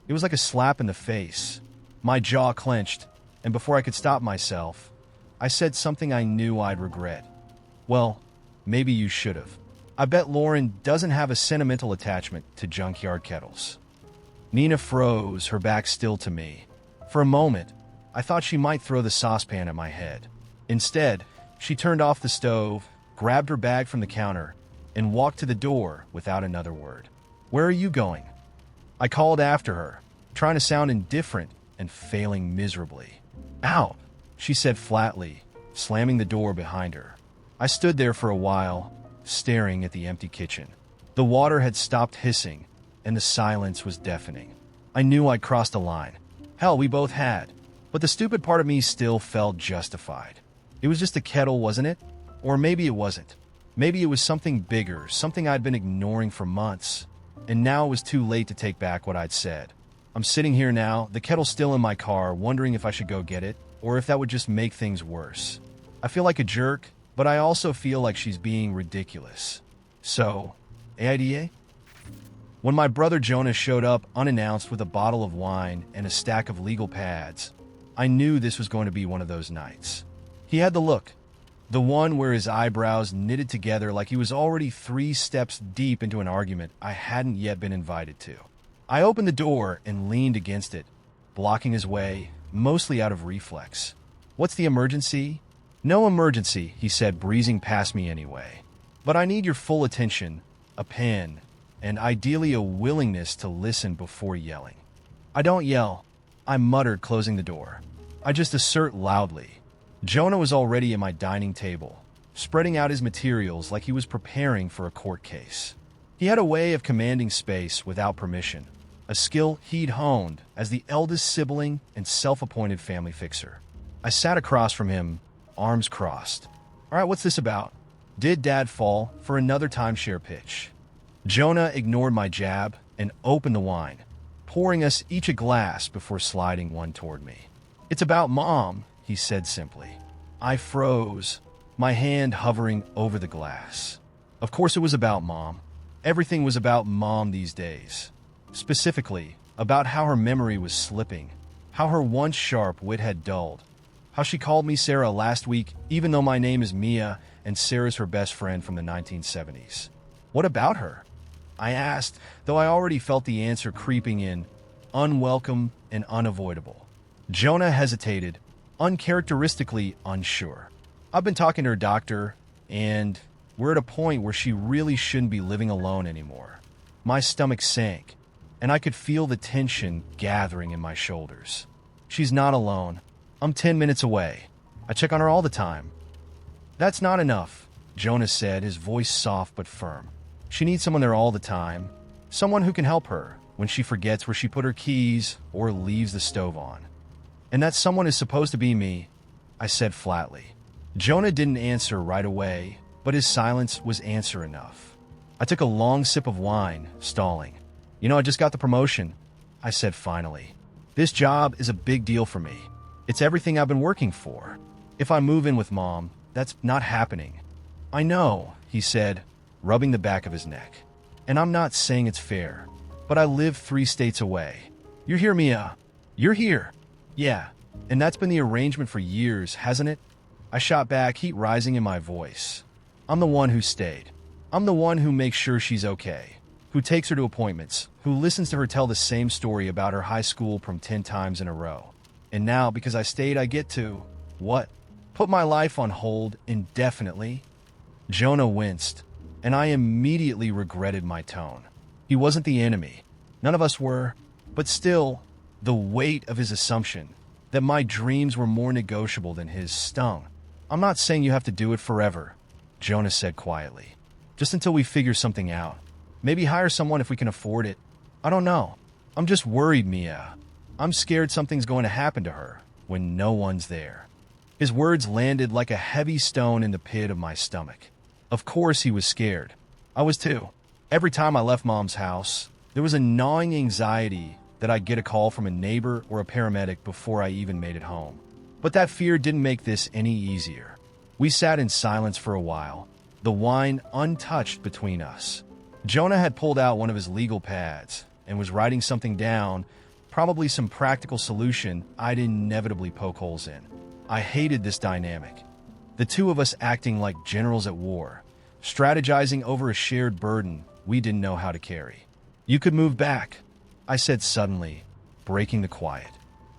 It was like a slap in the face. My jaw clenched, and before I could stop myself, I said something I knew I'd regret. Well, maybe you should have. I bet Lauren doesn't have a sentimental attachment to junkyard kettles. Nina froze, her back still to me. For a moment, I thought she might throw the saucepan at my head. Instead, she turned off the stove, grabbed her bag from the counter, and walked to the door without another word. Where are you going? I called after her, trying to sound indifferent and failing miserably. Out, she said flatly, slamming the door behind her. I stood there for a while, staring at the empty kitchen. The water had stopped hissing, and the silence was deafening. I knew I'd crossed a line. Hell, we both had. But the stupid part of me still felt justified. It was just a kettle, wasn't it? Or maybe it wasn't. Maybe it was something bigger, something I'd been ignoring for months. And now it was too late to take back what I'd said. I'm sitting here now, the kettle's still in my car, wondering if I should go get it, or if that would just make things worse. I feel like a jerk, but I also feel like she's being ridiculous. So, AITA? When my brother Jonah showed up unannounced with a bottle of wine and a stack of legal pads, I knew this was going to be one of those nights. He had the look. The one where his eyebrows knitted together like he was already 3 steps deep into an argument I hadn't yet been invited to. I opened the door and leaned against it, blocking his way, mostly out of reflex. What's the emergency? No emergency, he said, breezing past me anyway. But I need your full attention, a pen, and ideally a willingness to listen before yelling. I don't yell, I muttered, closing the door. I just assert loudly. Jonah was already at my dining table, spreading out his materials like he was preparing for a court case. He had a way of commanding space without permission, a skill he'd honed as the eldest sibling and self-appointed family fixer. I sat across from him, arms crossed. All right, what's this about? Did Dad fall for another timeshare pitch? Jonah ignored my jab and opened the wine, pouring us each a glass before sliding one toward me. It's about Mom, he said simply. I froze, my hand hovering over the glass. Of course it was about Mom. Everything was about Mom these days. Specifically, about how her memory was slipping, how her once sharp wit had dulled, how she called me Sarah last week even though my name is Mia and Sarah's her best friend from the 1970s. What about her? I asked, though I already felt the answer creeping in, unwelcome and unavoidable. Jonah hesitated, uncharacteristically unsure. I've been talking to her doctor, and we're at a point where she really shouldn't be living alone anymore. My stomach sank, and I could feel the tension gathering in my shoulders. She's not alone. I'm 10 minutes away. I check on her all the time. That's not enough, Jonah said, his voice soft but firm. She needs someone there all the time, someone who can help her when she forgets where she put her keys or leaves the stove on. And that someone is supposed to be me, I said flatly. Jonah didn't answer right away, but his silence was answer enough. I took a long sip of wine, stalling. I just got the promotion, I said finally. This job is a big deal for me. It's everything I've been working for. If I move in with Mom, that's not happening. I know, he said, rubbing the back of his neck. And I'm not saying it's fair, but I live 3 states away. You're here, Mia. You're here. Yeah, and that's been the arrangement for years, hasn't it? I shot back, heat rising in my voice. I'm the one who stayed. I'm the one who makes sure she's okay, who takes her to appointments, who listens to her tell the same story about her high school prom 10 times in a row. And now, because I stayed, I get to, what? Put my life on hold indefinitely? Jonah winced, and I immediately regretted my tone. He wasn't the enemy. None of us were. But still, the weight of his assumption that my dreams were more negotiable than his stung. I'm not saying you have to do it forever, Jonah said quietly. Just until we figure something out. Maybe hire someone if we can afford it. I don't know. I'm just worried, Mia. I'm scared something's going to happen to her when no one's there. His words landed like a heavy stone in the pit of my stomach. Of course he was scared. I was too. Every time I left Mom's house, there was a gnawing anxiety that I'd get a call from a neighbor or a paramedic before I even made it home. But that fear didn't make this any easier. We sat in silence for a while, the wine untouched between us. Jonah had pulled out one of his legal pads and was writing something down, probably some practical solution I'd inevitably poke holes in. I hated this dynamic. The two of us acting like generals at war, strategizing over a shared burden we didn't know how to carry. You could move back, I said suddenly, breaking the quiet.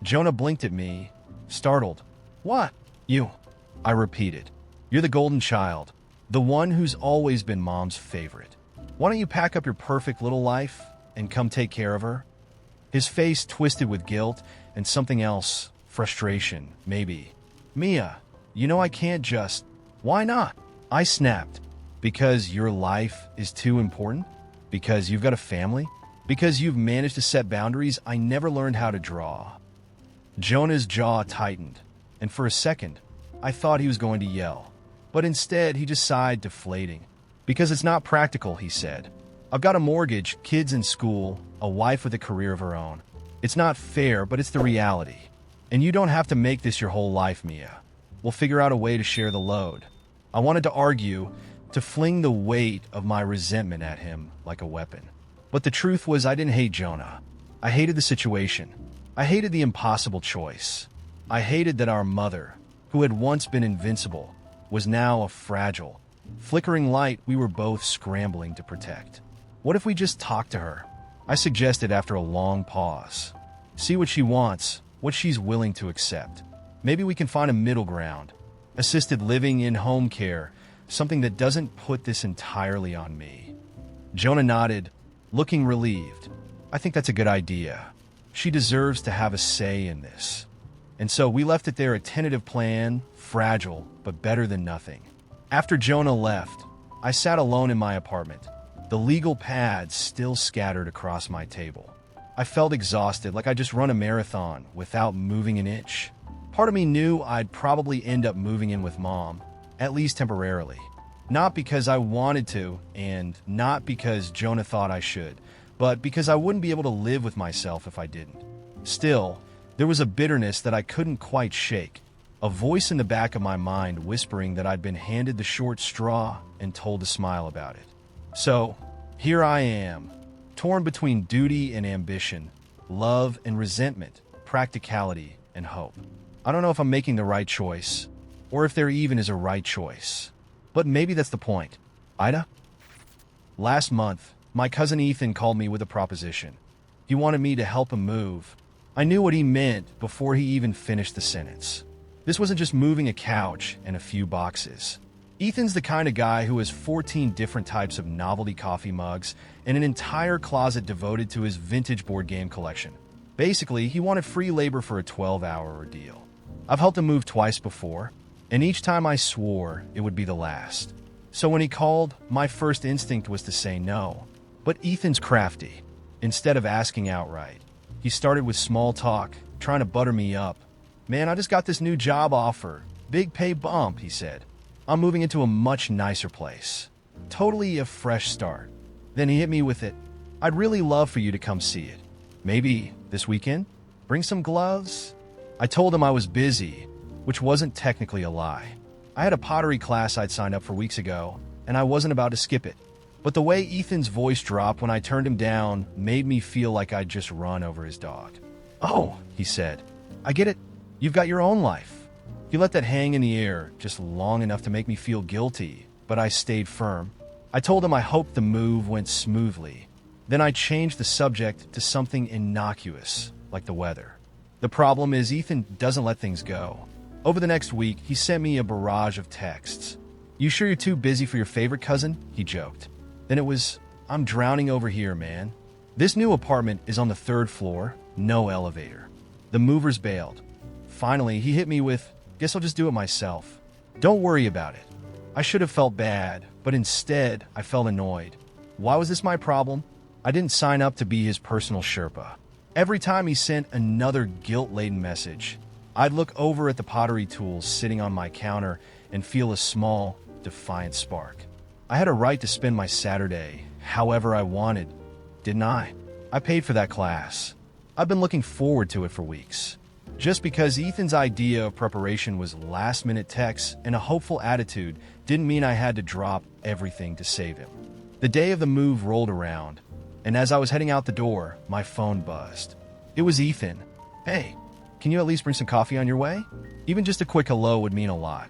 Jonah blinked at me, startled. What? You? I repeated. You're the golden child, the one who's always been Mom's favorite. Why don't you pack up your perfect little life and come take care of her? His face twisted with guilt and something else, frustration, maybe. Mia, I can't just... Why not? I snapped. Because your life is too important? Because you've got a family? Because you've managed to set boundaries I never learned how to draw. Jonah's jaw tightened, and for a second, I thought he was going to yell. But instead, he just sighed, deflating. Because it's not practical, he said. I've got a mortgage, kids in school, a wife with a career of her own. It's not fair, but it's the reality. And you don't have to make this your whole life, Mia. We'll figure out a way to share the load. I wanted to argue, to fling the weight of my resentment at him like a weapon. But the truth was I didn't hate Jonah. I hated the situation. I hated the impossible choice. I hated that our mother, who had once been invincible, was now a fragile, flickering light we were both scrambling to protect. What if we just talked to her? I suggested after a long pause. See what she wants, what she's willing to accept. Maybe we can find a middle ground. Assisted living, in-home care, something that doesn't put this entirely on me. Jonah nodded, looking relieved. I think that's a good idea. She deserves to have a say in this. And so we left it there, a tentative plan, fragile, but better than nothing. After Jonah left, I sat alone in my apartment, the legal pads still scattered across my table. I felt exhausted, like I'd just run a marathon without moving an inch. Part of me knew I'd probably end up moving in with Mom, at least temporarily. Not because I wanted to, and not because Jonah thought I should, but because I wouldn't be able to live with myself if I didn't. Still, there was a bitterness that I couldn't quite shake, a voice in the back of my mind whispering that I'd been handed the short straw and told to smile about it. So, here I am, torn between duty and ambition, love and resentment, practicality and hope. I don't know if I'm making the right choice, or if there even is a right choice. But maybe that's the point. AITA? Last month, my cousin Ethan called me with a proposition. He wanted me to help him move. I knew what he meant before he even finished the sentence. This wasn't just moving a couch and a few boxes. Ethan's the kind of guy who has 14 different types of novelty coffee mugs and an entire closet devoted to his vintage board game collection. Basically, he wanted free labor for a 12-hour ordeal. I've helped him move twice before, and each time I swore it would be the last. So when he called, my first instinct was to say no. But Ethan's crafty. Instead of asking outright, he started with small talk, trying to butter me up. "Man, I just got this new job offer. Big pay bump," he said. "I'm moving into a much nicer place. Totally a fresh start." Then he hit me with it. "I'd really love for you to come see it. Maybe this weekend? Bring some gloves?" I told him I was busy, which wasn't technically a lie. I had a pottery class I'd signed up for weeks ago, and I wasn't about to skip it. But the way Ethan's voice dropped when I turned him down made me feel like I'd just run over his dog. "Oh," he said, "I get it. You've got your own life." He let that hang in the air just long enough to make me feel guilty, but I stayed firm. I told him I hoped the move went smoothly. Then I changed the subject to something innocuous, like the weather. The problem is Ethan doesn't let things go. Over the next week, he sent me a barrage of texts. "You sure you're too busy for your favorite cousin?" he joked. Then it was, "I'm drowning over here, man. This new apartment is on the 3rd floor, no elevator. The movers bailed." Finally, he hit me with, "Guess I'll just do it myself. Don't worry about it." I should have felt bad, but instead, I felt annoyed. Why was this my problem? I didn't sign up to be his personal Sherpa. Every time he sent another guilt-laden message, I'd look over at the pottery tools sitting on my counter and feel a small, defiant spark. I had a right to spend my Saturday however I wanted, didn't I? I paid for that class. I've been looking forward to it for weeks. Just because Ethan's idea of preparation was last-minute texts and a hopeful attitude didn't mean I had to drop everything to save him. The day of the move rolled around, and as I was heading out the door, my phone buzzed. It was Ethan. "Hey, can you at least bring some coffee on your way?" Even just a quick hello would mean a lot.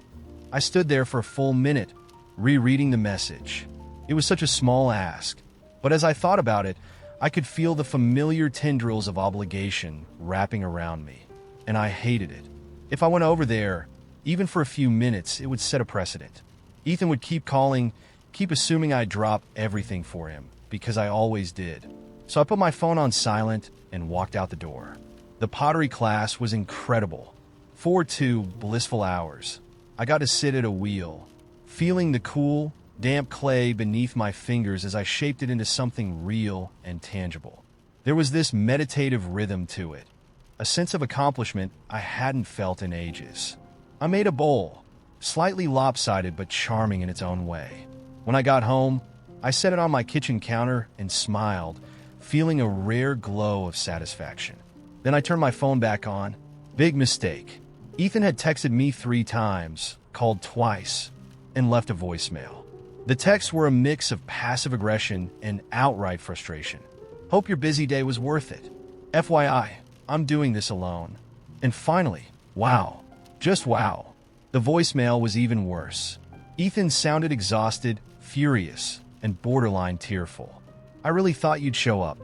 I stood there for a full minute, rereading the message. It was such a small ask, but as I thought about it, I could feel the familiar tendrils of obligation wrapping around me, and I hated it. If I went over there, even for a few minutes, it would set a precedent. Ethan would keep calling, keep assuming I'd drop everything for him, because I always did. So I put my phone on silent and walked out the door. The pottery class was incredible. 2 blissful hours. I got to sit at a wheel, feeling the cool, damp clay beneath my fingers as I shaped it into something real and tangible. There was this meditative rhythm to it, a sense of accomplishment I hadn't felt in ages. I made a bowl, slightly lopsided but charming in its own way. When I got home, I set it on my kitchen counter and smiled, feeling a rare glow of satisfaction. Then I turned my phone back on. Big mistake. Ethan had texted me 3 times, called twice, and left a voicemail. The texts were a mix of passive aggression and outright frustration. "Hope your busy day was worth it. FYI, I'm doing this alone." And finally, wow, just wow, the voicemail was even worse. Ethan sounded exhausted, furious, and borderline tearful. "I really thought you'd show up,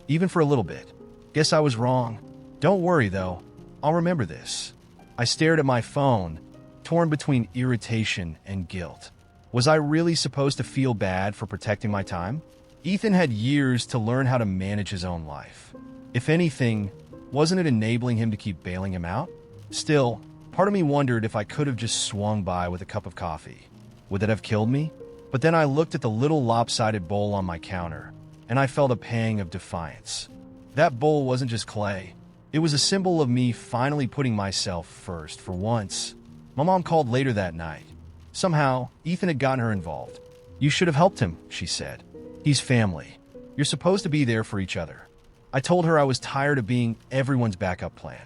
even for a little bit. Guess I was wrong. Don't worry, though. I'll remember this." I stared at my phone, torn between irritation and guilt. Was I really supposed to feel bad for protecting my time? Ethan had years to learn how to manage his own life. If anything, wasn't it enabling him to keep bailing him out? Still, part of me wondered if I could have just swung by with a cup of coffee. Would that have killed me? But then I looked at the little lopsided bowl on my counter, and I felt a pang of defiance. That bowl wasn't just clay. It was a symbol of me finally putting myself first for once. My mom called later that night. Somehow, Ethan had gotten her involved. "You should have helped him," she said. "He's family. You're supposed to be there for each other." I told her I was tired of being everyone's backup plan.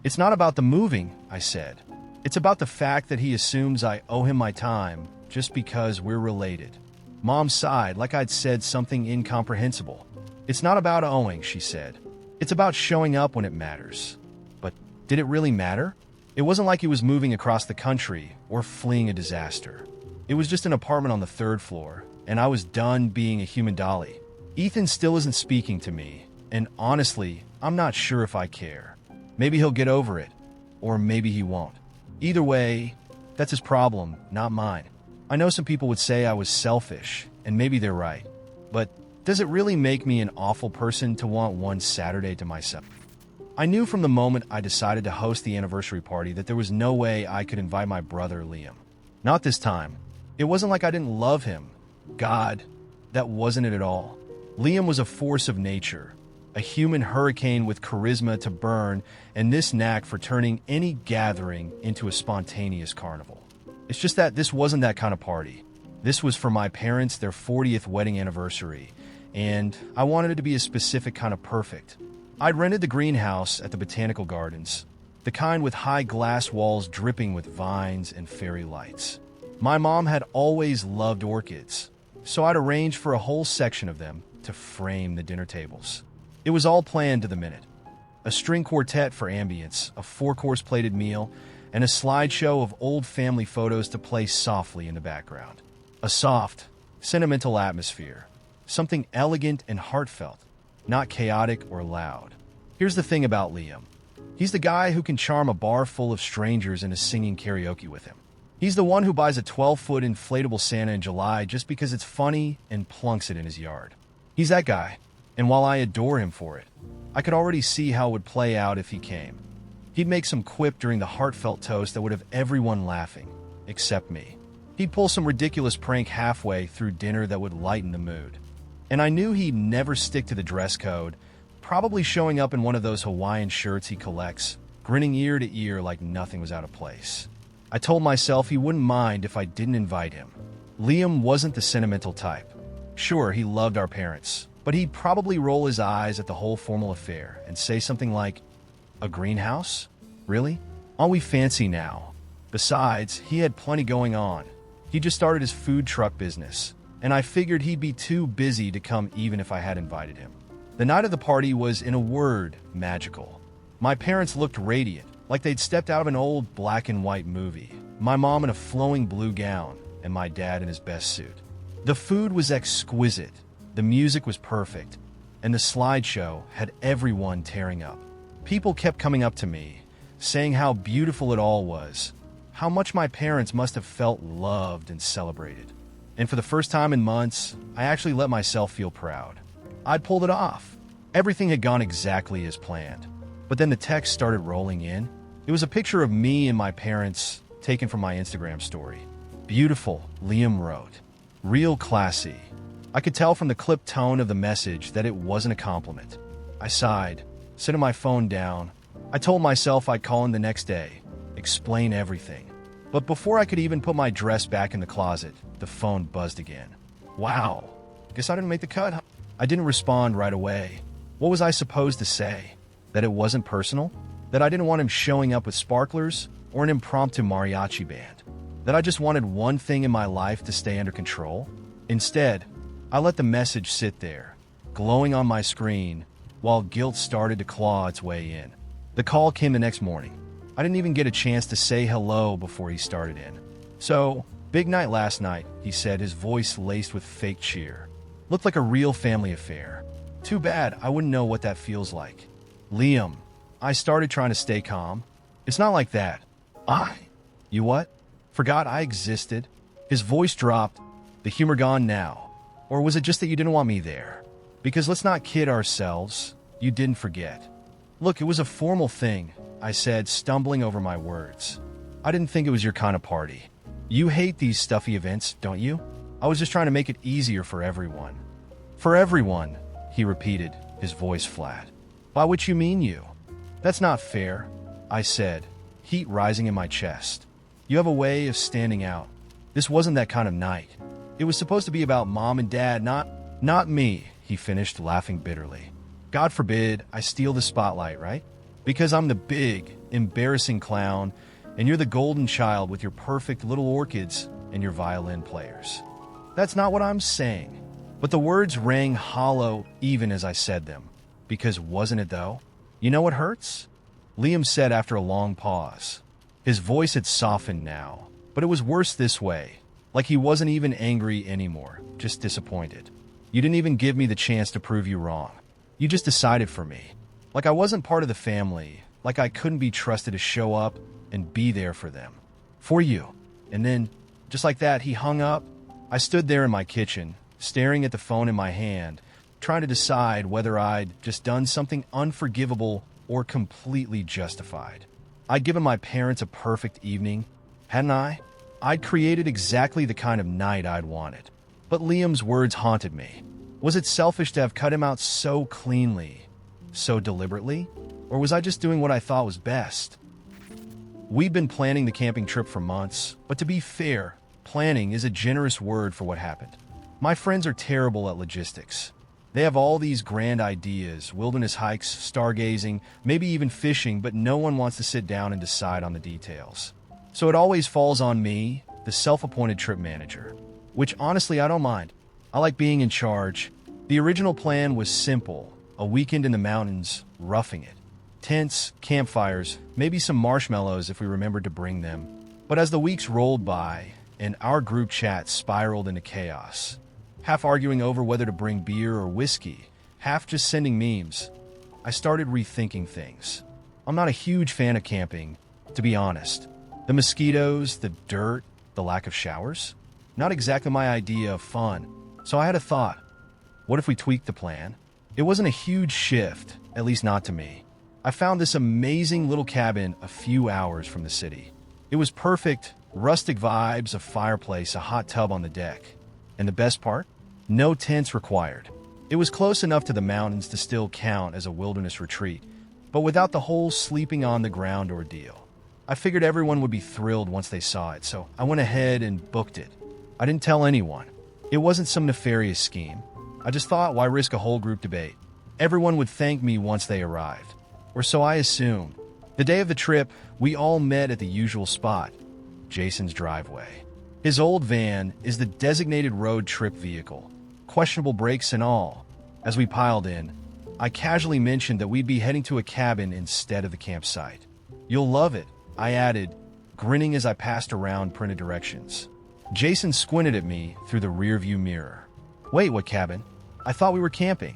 "It's not about the moving," I said. "It's about the fact that he assumes I owe him my time just because we're related." Mom sighed like I'd said something incomprehensible. "It's not about owing," she said. "It's about showing up when it matters." But did it really matter? It wasn't like he was moving across the country or fleeing a disaster. It was just an apartment on the 3rd floor, and I was done being a human dolly. Ethan still isn't speaking to me, and honestly, I'm not sure if I care. Maybe he'll get over it, or maybe he won't. Either way, that's his problem, not mine. I know some people would say I was selfish, and maybe they're right. But does it really make me an awful person to want one Saturday to myself? I knew from the moment I decided to host the anniversary party that there was no way I could invite my brother, Liam. Not this time. It wasn't like I didn't love him. God, that wasn't it at all. Liam was a force of nature, a human hurricane with charisma to burn, and this knack for turning any gathering into a spontaneous carnival. It's just that this wasn't that kind of party. This was for my parents, their 40th wedding anniversary, and I wanted it to be a specific kind of perfect. I'd rented the greenhouse at the Botanical Gardens, the kind with high glass walls dripping with vines and fairy lights. My mom had always loved orchids, so I'd arranged for a whole section of them to frame the dinner tables. It was all planned to the minute. A string quartet for ambience, a 4-course plated meal, and a slideshow of old family photos to play softly in the background. A soft, sentimental atmosphere. Something elegant and heartfelt, not chaotic or loud. Here's the thing about Liam. He's the guy who can charm a bar full of strangers into singing karaoke with him. He's the one who buys a 12-foot inflatable Santa in July just because it's funny and plunks it in his yard. He's that guy, and while I adore him for it, I could already see how it would play out if he came. He'd make some quip during the heartfelt toast that would have everyone laughing, except me. He'd pull some ridiculous prank halfway through dinner that would lighten the mood. And I knew he'd never stick to the dress code, probably showing up in one of those Hawaiian shirts he collects, grinning ear to ear like nothing was out of place. I told myself he wouldn't mind if I didn't invite him. Liam wasn't the sentimental type. Sure, he loved our parents, but he'd probably roll his eyes at the whole formal affair and say something like, "A greenhouse? Really? Aren't we fancy now?" Besides, he had plenty going on. He just started his food truck business, and I figured he'd be too busy to come even if I had invited him. The night of the party was, in a word, magical. My parents looked radiant, like they'd stepped out of an old black and white movie. My mom in a flowing blue gown, and my dad in his best suit. The food was exquisite, the music was perfect, and the slideshow had everyone tearing up. People kept coming up to me, saying how beautiful it all was, how much my parents must have felt loved and celebrated. And for the first time in months, I actually let myself feel proud. I'd pulled it off. Everything had gone exactly as planned. But then the text started rolling in. It was a picture of me and my parents taken from my Instagram story. "Beautiful," Liam wrote. "Real classy." I could tell from the clipped tone of the message that it wasn't a compliment. I sighed, setting my phone down. I told myself I'd call in the next day, explain everything. But before I could even put my dress back in the closet, the phone buzzed again. Wow, guess I didn't make the cut, huh? I didn't respond right away. What was I supposed to say? That it wasn't personal? That I didn't want him showing up with sparklers or an impromptu mariachi band? That I just wanted one thing in my life to stay under control? Instead, I let the message sit there, glowing on my screen, while guilt started to claw its way in. The call came the next morning. I didn't even get a chance to say hello before he started in. "So, big night last night," he said, his voice laced with fake cheer. "Looked like a real family affair. Too bad I wouldn't know what that feels like." "Liam," I started trying to stay calm. "It's not like that. You what? Forgot I existed?" His voice dropped. "The humor gone now? Or was it just that you didn't want me there? Because let's not kid ourselves. You didn't forget." "Look, it was a formal thing," I said, stumbling over my words. "I didn't think it was your kind of party. You hate these stuffy events, don't you? I was just trying to make it easier for everyone." "For everyone," he repeated, his voice flat. "By which you mean you?" "That's not fair," I said, heat rising in my chest. "You have a way of standing out. This wasn't that kind of night. It was supposed to be about mom and dad, not me, he finished, laughing bitterly. God forbid I steal the spotlight, right? Because I'm the big, embarrassing clown, and you're the golden child with your perfect little orchids and your violin players. That's not what I'm saying. But the words rang hollow even as I said them. Because wasn't it though? You know what hurts? Liam said after a long pause. His voice had softened now, but it was worse this way. Like he wasn't even angry anymore, just disappointed. You didn't even give me the chance to prove you wrong. You just decided for me. Like I wasn't part of the family, like I couldn't be trusted to show up and be there for them. For you. And then, just like that, he hung up. I stood there in my kitchen, staring at the phone in my hand, trying to decide whether I'd just done something unforgivable or completely justified. I'd given my parents a perfect evening, hadn't I? I'd created exactly the kind of night I'd wanted. But Liam's words haunted me. Was it selfish to have cut him out so cleanly, so deliberately? Or was I just doing what I thought was best? We'd been planning the camping trip for months, but to be fair, planning is a generous word for what happened. My friends are terrible at logistics. They have all these grand ideas, wilderness hikes, stargazing, maybe even fishing, but no one wants to sit down and decide on the details. So it always falls on me, the self-appointed trip manager. Which honestly, I don't mind. I like being in charge. The original plan was simple. A weekend in the mountains, roughing it. Tents, campfires, maybe some marshmallows if we remembered to bring them. But as the weeks rolled by, and our group chat spiraled into chaos, half arguing over whether to bring beer or whiskey, half just sending memes, I started rethinking things. I'm not a huge fan of camping, to be honest. The mosquitoes, the dirt, the lack of showers? Not exactly my idea of fun. So I had a thought. What if we tweaked the plan? It wasn't a huge shift, at least not to me. I found this amazing little cabin a few hours from the city. It was perfect, rustic vibes, a fireplace, a hot tub on the deck. And the best part? No tents required. It was close enough to the mountains to still count as a wilderness retreat, but without the whole sleeping on the ground ordeal. I figured everyone would be thrilled once they saw it, so I went ahead and booked it. I didn't tell anyone. It wasn't some nefarious scheme. I just thought, why risk a whole group debate? Everyone would thank me once they arrived. Or so I assumed. The day of the trip, we all met at the usual spot, Jason's driveway. His old van is the designated road trip vehicle, questionable brakes and all. As we piled in, I casually mentioned that we'd be heading to a cabin instead of the campsite. You'll love it, I added, grinning as I passed around printed directions. Jason squinted at me through the rearview mirror. Wait, what cabin? I thought we were camping.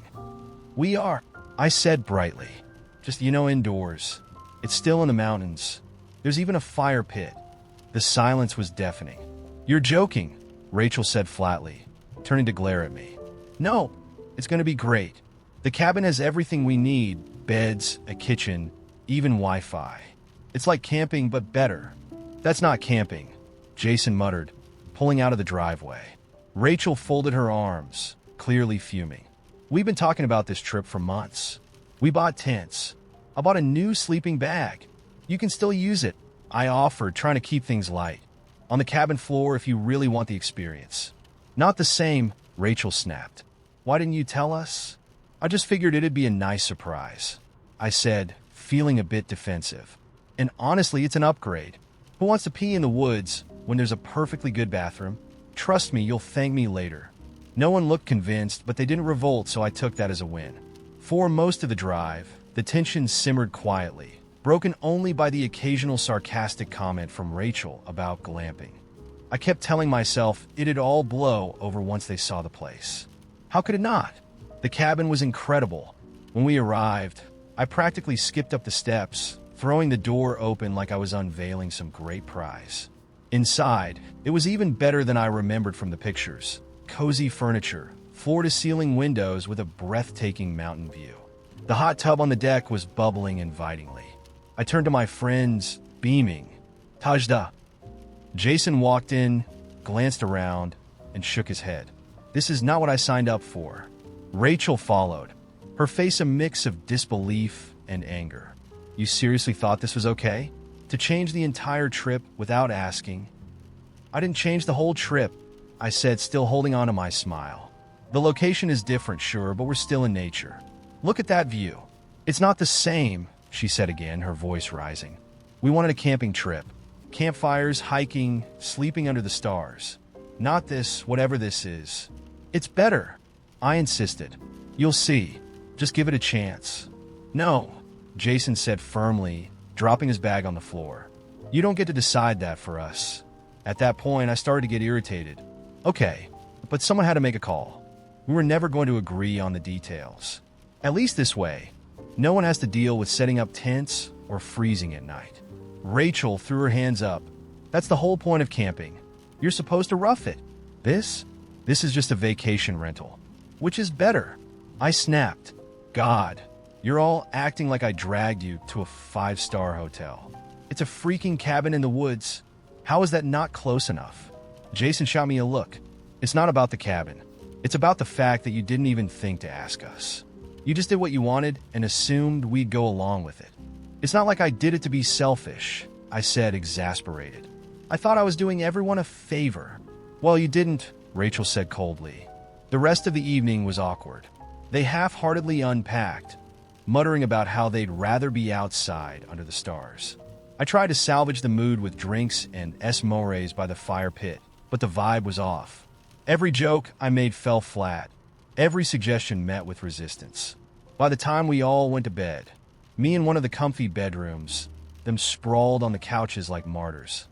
We are, I said brightly. Just, indoors. It's still in the mountains. There's even a fire pit. The silence was deafening. You're joking, Rachel said flatly, turning to glare at me. No, it's going to be great. The cabin has everything we need, beds, a kitchen, even Wi-Fi. It's like camping, but better. That's not camping, Jason muttered, pulling out of the driveway. Rachel folded her arms, clearly fuming. We've been talking about this trip for months. We bought tents. I bought a new sleeping bag. You can still use it, I offered, trying to keep things light. On the cabin floor if you really want the experience. Not the same, Rachel snapped. Why didn't you tell us? I just figured it'd be a nice surprise, I said, feeling a bit defensive. And honestly, it's an upgrade. Who wants to pee in the woods when there's a perfectly good bathroom? Trust me, you'll thank me later. No one looked convinced, but they didn't revolt, so I took that as a win. For most of the drive, the tension simmered quietly, broken only by the occasional sarcastic comment from Rachel about glamping. I kept telling myself it'd all blow over once they saw the place. How could it not? The cabin was incredible. When we arrived, I practically skipped up the steps, throwing the door open like I was unveiling some great prize. Inside, it was even better than I remembered from the pictures. Cozy furniture, floor-to-ceiling windows with a breathtaking mountain view. The hot tub on the deck was bubbling invitingly. I turned to my friends, beaming. Tajda. Jason walked in, glanced around, and shook his head. This is not what I signed up for. Rachel followed, her face a mix of disbelief and anger. You seriously thought this was okay? To change the entire trip without asking? I didn't change the whole trip, I said, still holding on to my smile. The location is different, sure, but we're still in nature. Look at that view. It's not the same, she said again, her voice rising. We wanted a camping trip. Campfires, hiking, sleeping under the stars. Not this, whatever this is. It's better, I insisted. You'll see. Just give it a chance. No, Jason said firmly, dropping his bag on the floor. You don't get to decide that for us. At that point, I started to get irritated. Okay, but someone had to make a call. We were never going to agree on the details. At least this way, no one has to deal with setting up tents or freezing at night. Rachel threw her hands up. That's the whole point of camping. You're supposed to rough it. This is just a vacation rental. Which is better? I snapped. God, you're all acting like I dragged you to a 5-star hotel. It's a freaking cabin in the woods. How is that not close enough? Jason shot me a look. It's not about the cabin. It's about the fact that you didn't even think to ask us. You just did what you wanted and assumed we'd go along with it. It's not like I did it to be selfish, I said, exasperated. I thought I was doing everyone a favor. Well, you didn't, Rachel said coldly. The rest of the evening was awkward. They half-heartedly unpacked, muttering about how they'd rather be outside under the stars. I tried to salvage the mood with drinks and s'mores by the fire pit, but the vibe was off. Every joke I made fell flat. Every suggestion met with resistance. By the time we all went to bed, me in one of the comfy bedrooms, them sprawled on the couches like martyrs,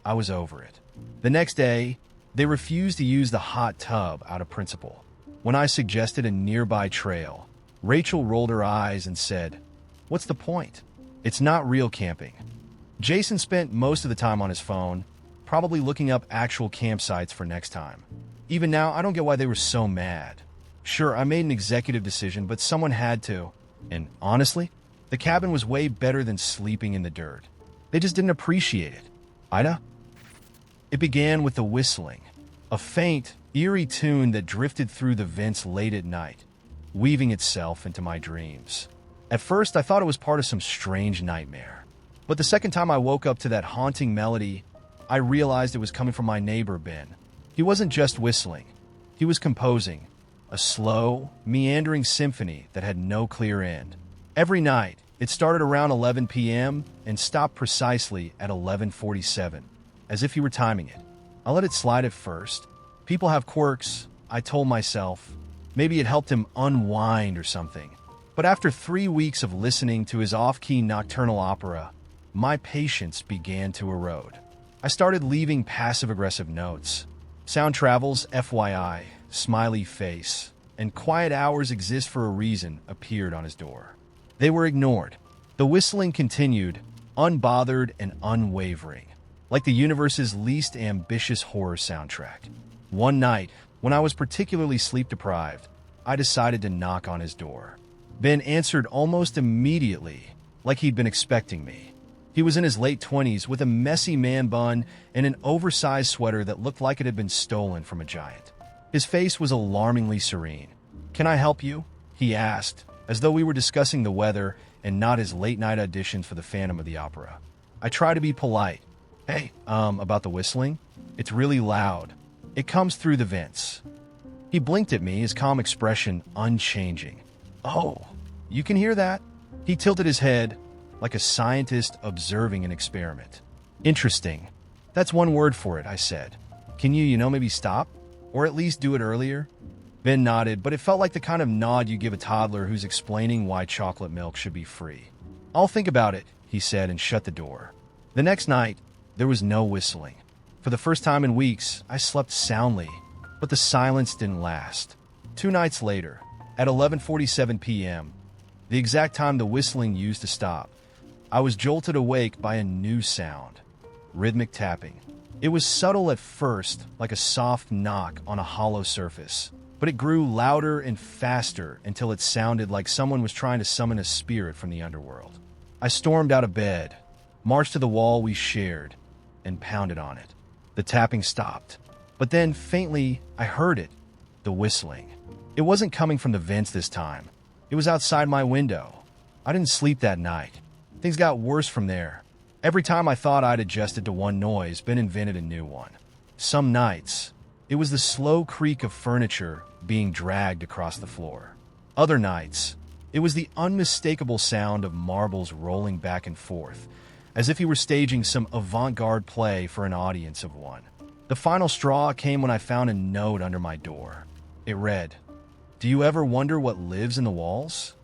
I was over it. The next day, they refused to use the hot tub out of principle. When I suggested a nearby trail, Rachel rolled her eyes and said, "What's the point? It's not real camping." Jason spent most of the time on his phone, probably looking up actual campsites for next time. Even now, I don't get why they were so mad. Sure, I made an executive decision, but someone had to. And honestly, the cabin was way better than sleeping in the dirt. They just didn't appreciate it. AITA? It began with the whistling, a faint, eerie tune that drifted through the vents late at night, weaving itself into my dreams. At first, I thought it was part of some strange nightmare. But the second time I woke up to that haunting melody, I realized it was coming from my neighbor, Ben. He wasn't just whistling. He was composing, a slow, meandering symphony that had no clear end. Every night, it started around 11 p.m. and stopped precisely at 11:47, as if he were timing it. I let it slide at first. People have quirks, I told myself. Maybe it helped him unwind or something. But after 3 weeks of listening to his off-key nocturnal opera, my patience began to erode. I started leaving passive-aggressive notes. Sound travels, FYI, smiley face, and quiet hours exist for a reason appeared on his door. They were ignored. The whistling continued, unbothered and unwavering, like the universe's least ambitious horror soundtrack. One night, when I was particularly sleep-deprived, I decided to knock on his door. Ben answered almost immediately, like he'd been expecting me. He was in his late 20s with a messy man bun and an oversized sweater that looked like it had been stolen from a giant. His face was alarmingly serene. "Can I help you?" he asked, as though we were discussing the weather and not his late-night auditions for the Phantom of the Opera. I tried to be polite. "Hey, about the whistling? It's really loud. It comes through the vents." He blinked at me, his calm expression unchanging. "Oh, you can hear that?" He tilted his head, like a scientist observing an experiment. "Interesting. That's one word for it," I said. "Can you maybe stop? Or at least do it earlier?" Ben nodded, but it felt like the kind of nod you give a toddler who's explaining why chocolate milk should be free. "I'll think about it," he said and shut the door. The next night, there was no whistling. For the first time in weeks, I slept soundly, but the silence didn't last. 2 nights later, at 11:47 p.m., the exact time the whistling used to stop, I was jolted awake by a new sound, rhythmic tapping. It was subtle at first, like a soft knock on a hollow surface, but it grew louder and faster until it sounded like someone was trying to summon a spirit from the underworld. I stormed out of bed, marched to the wall we shared, and pounded on it. The tapping stopped, but then faintly I heard it, the whistling. It wasn't coming from the vents this time. It was outside my window. I didn't sleep that night. Things got worse from there. Every time I thought I'd adjusted to one noise, Ben invented a new one. Some nights, it was the slow creak of furniture being dragged across the floor. Other nights, it was the unmistakable sound of marbles rolling back and forth, as if he were staging some avant-garde play for an audience of one. The final straw came when I found a note under my door. It read, "Do you ever wonder what lives in the walls?"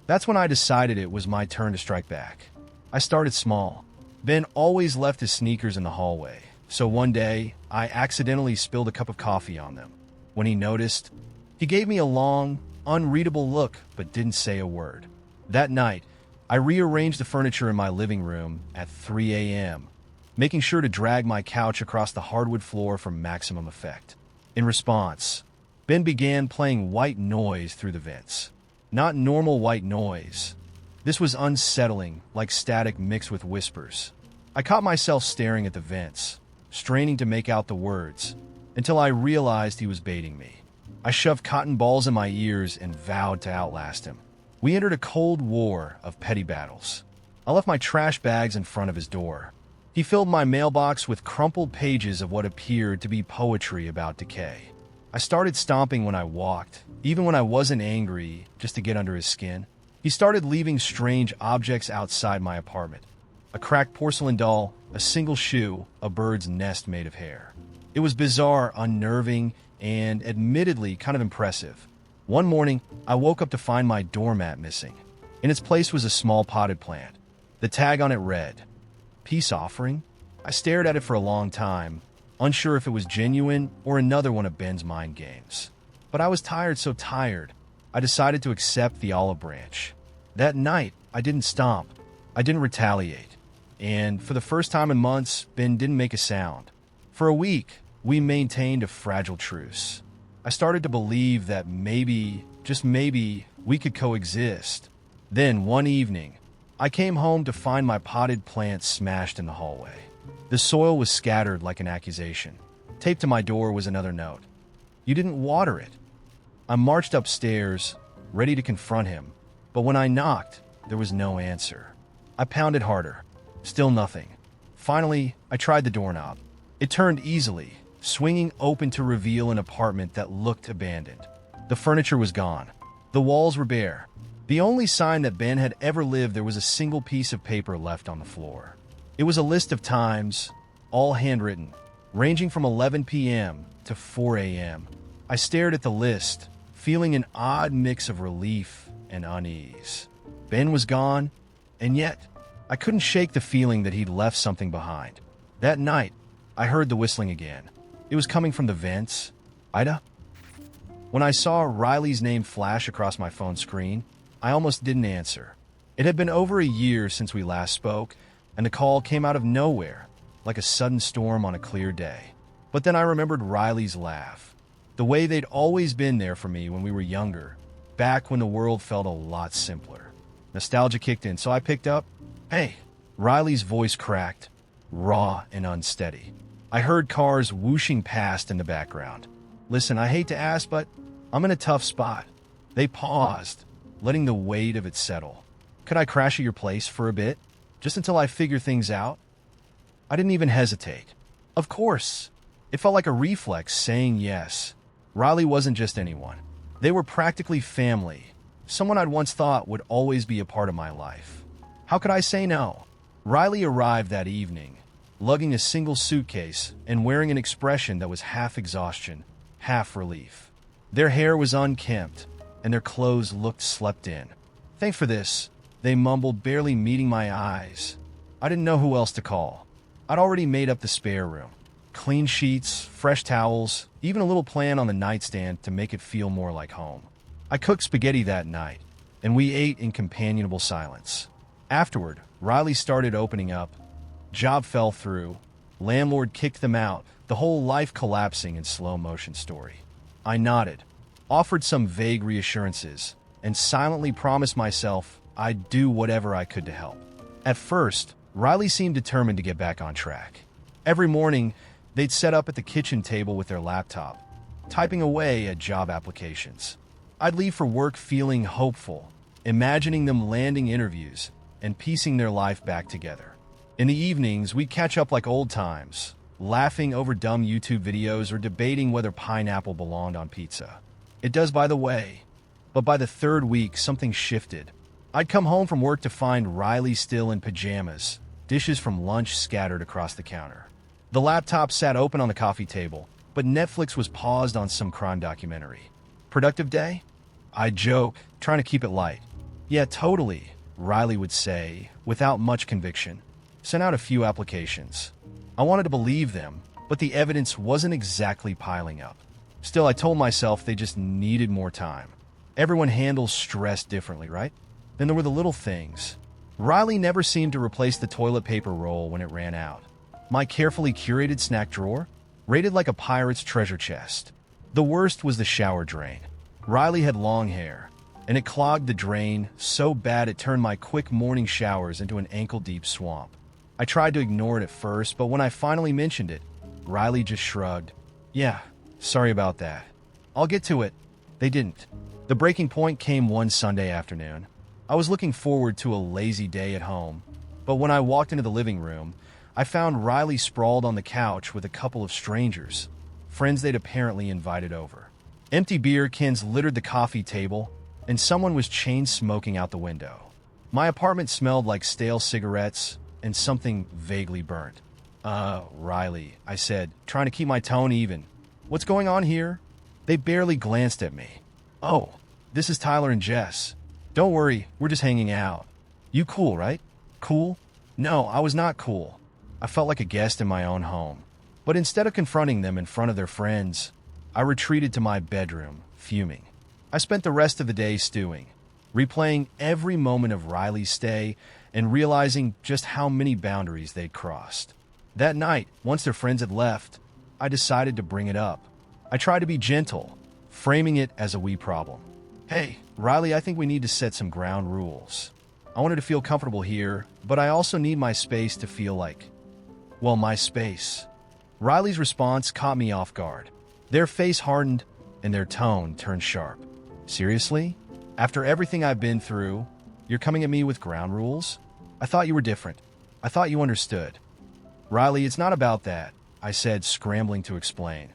That's when I decided it was my turn to strike back. I started small. Ben always left his sneakers in the hallway, so one day I accidentally spilled a cup of coffee on them. When he noticed, he gave me a long, unreadable look but didn't say a word. That night, I rearranged the furniture in my living room at 3 a.m., making sure to drag my couch across the hardwood floor for maximum effect. In response, Ben began playing white noise through the vents. Not normal white noise. This was unsettling, like static mixed with whispers. I caught myself staring at the vents, straining to make out the words, until I realized he was baiting me. I shoved cotton balls in my ears and vowed to outlast him. We entered a cold war of petty battles. I left my trash bags in front of his door. He filled my mailbox with crumpled pages of what appeared to be poetry about decay. I started stomping when I walked, even when I wasn't angry, just to get under his skin. He started leaving strange objects outside my apartment. A cracked porcelain doll, a single shoe, a bird's nest made of hair. It was bizarre, unnerving, and admittedly kind of impressive. One morning, I woke up to find my doormat missing. In its place was a small potted plant. The tag on it read, "Peace offering?" I stared at it for a long time, unsure if it was genuine or another one of Ben's mind games. But I was tired, so tired, I decided to accept the olive branch. That night, I didn't stomp. I didn't retaliate. And for the first time in months, Ben didn't make a sound. For a week, we maintained a fragile truce. I started to believe that maybe, just maybe, we could coexist. Then, one evening, I came home to find my potted plant smashed in the hallway. The soil was scattered like an accusation. Taped to my door was another note. "You didn't water it." I marched upstairs, ready to confront him, but when I knocked, there was no answer. I pounded harder. Still nothing. Finally, I tried the doorknob. It turned easily, swinging open to reveal an apartment that looked abandoned. The furniture was gone. The walls were bare. The only sign that Ben had ever lived there was a single piece of paper left on the floor. It was a list of times, all handwritten, ranging from 11 p.m. to 4 a.m. I stared at the list, feeling an odd mix of relief and unease. Ben was gone, and yet I couldn't shake the feeling that he'd left something behind. That night, I heard the whistling again. It was coming from the vents. AITA? When I saw Riley's name flash across my phone screen, I almost didn't answer. It had been over a year since we last spoke, and the call came out of nowhere, like a sudden storm on a clear day. But then I remembered Riley's laugh, the way they'd always been there for me when we were younger, back when the world felt a lot simpler. Nostalgia kicked in, so I picked up. "Hey." Riley's voice cracked, raw and unsteady. I heard cars whooshing past in the background. "Listen, I hate to ask, but I'm in a tough spot." They paused, letting the weight of it settle. "Could I crash at your place for a bit? Just until I figure things out?" I didn't even hesitate. Of course. It felt like a reflex saying yes. Riley wasn't just anyone. They were practically family, someone I'd once thought would always be a part of my life. How could I say no? Riley arrived that evening, lugging a single suitcase and wearing an expression that was half exhaustion, half relief. Their hair was unkempt, and their clothes looked slept in. "Thanks for this," they mumbled, barely meeting my eyes. I didn't know who else to call. I'd already made up the spare room. Clean sheets, fresh towels, even a little plan on the nightstand to make it feel more like home. I cooked spaghetti that night, and we ate in companionable silence. Afterward, Riley started opening up. Job fell through. Landlord kicked them out, the whole life collapsing in slow motion story. I nodded, offered some vague reassurances, and silently promised myself I'd do whatever I could to help. At first, Riley seemed determined to get back on track. Every morning, they'd set up at the kitchen table with their laptop, typing away at job applications. I'd leave for work feeling hopeful, imagining them landing interviews and piecing their life back together. In the evenings, we'd catch up like old times, laughing over dumb YouTube videos or debating whether pineapple belonged on pizza. It does, by the way. But by the third week, something shifted. I'd come home from work to find Riley still in pajamas, dishes from lunch scattered across the counter. The laptop sat open on the coffee table, but Netflix was paused on some crime documentary. Productive day? I joke, trying to keep it light. Yeah, totally, Riley would say, without much conviction. Sent out a few applications. I wanted to believe them, but the evidence wasn't exactly piling up. Still, I told myself they just needed more time. Everyone handles stress differently, right? Then there were the little things. Riley never seemed to replace the toilet paper roll when it ran out. My carefully curated snack drawer, rated like a pirate's treasure chest. The worst was the shower drain. Riley had long hair, and it clogged the drain so bad it turned my quick morning showers into an ankle-deep swamp. I tried to ignore it at first, but when I finally mentioned it, Riley just shrugged. Yeah, sorry about that. I'll get to it. They didn't. The breaking point came one Sunday afternoon. I was looking forward to a lazy day at home, but when I walked into the living room, I found Riley sprawled on the couch with a couple of strangers, friends they'd apparently invited over. Empty beer cans littered the coffee table, and someone was chain-smoking out the window. My apartment smelled like stale cigarettes and something vaguely burnt. Riley, I said, trying to keep my tone even. What's going on here? They barely glanced at me. Oh, this is Tyler and Jess. Don't worry, we're just hanging out. You cool, right? Cool? No, I was not cool. I felt like a guest in my own home. But instead of confronting them in front of their friends, I retreated to my bedroom, fuming. I spent the rest of the day stewing, replaying every moment of Riley's stay and realizing just how many boundaries they'd crossed. That night, once their friends had left, I decided to bring it up. I tried to be gentle, framing it as a we problem. Hey, Riley, I think we need to set some ground rules. I wanted to feel comfortable here, but I also need my space to feel like, well, my space. Riley's response caught me off guard. Their face hardened and their tone turned sharp. Seriously? After everything I've been through, you're coming at me with ground rules? I thought you were different. I thought you understood. Riley, it's not about that, I said, scrambling to explain.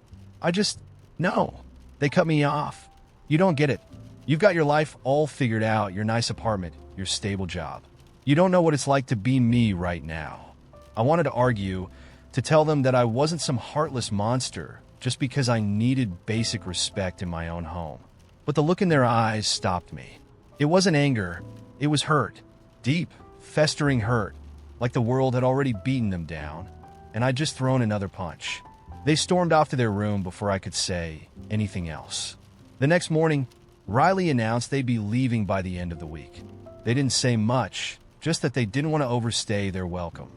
No. They cut me off. You don't get it. You've got your life all figured out, your nice apartment, your stable job. You don't know what it's like to be me right now. I wanted to argue, to tell them that I wasn't some heartless monster just because I needed basic respect in my own home. But the look in their eyes stopped me. It wasn't anger. It was hurt. Deep, festering hurt, like the world had already beaten them down, and I'd just thrown another punch. They stormed off to their room before I could say anything else. The next morning, Riley announced they'd be leaving by the end of the week. They didn't say much, just that they didn't want to overstay their welcome.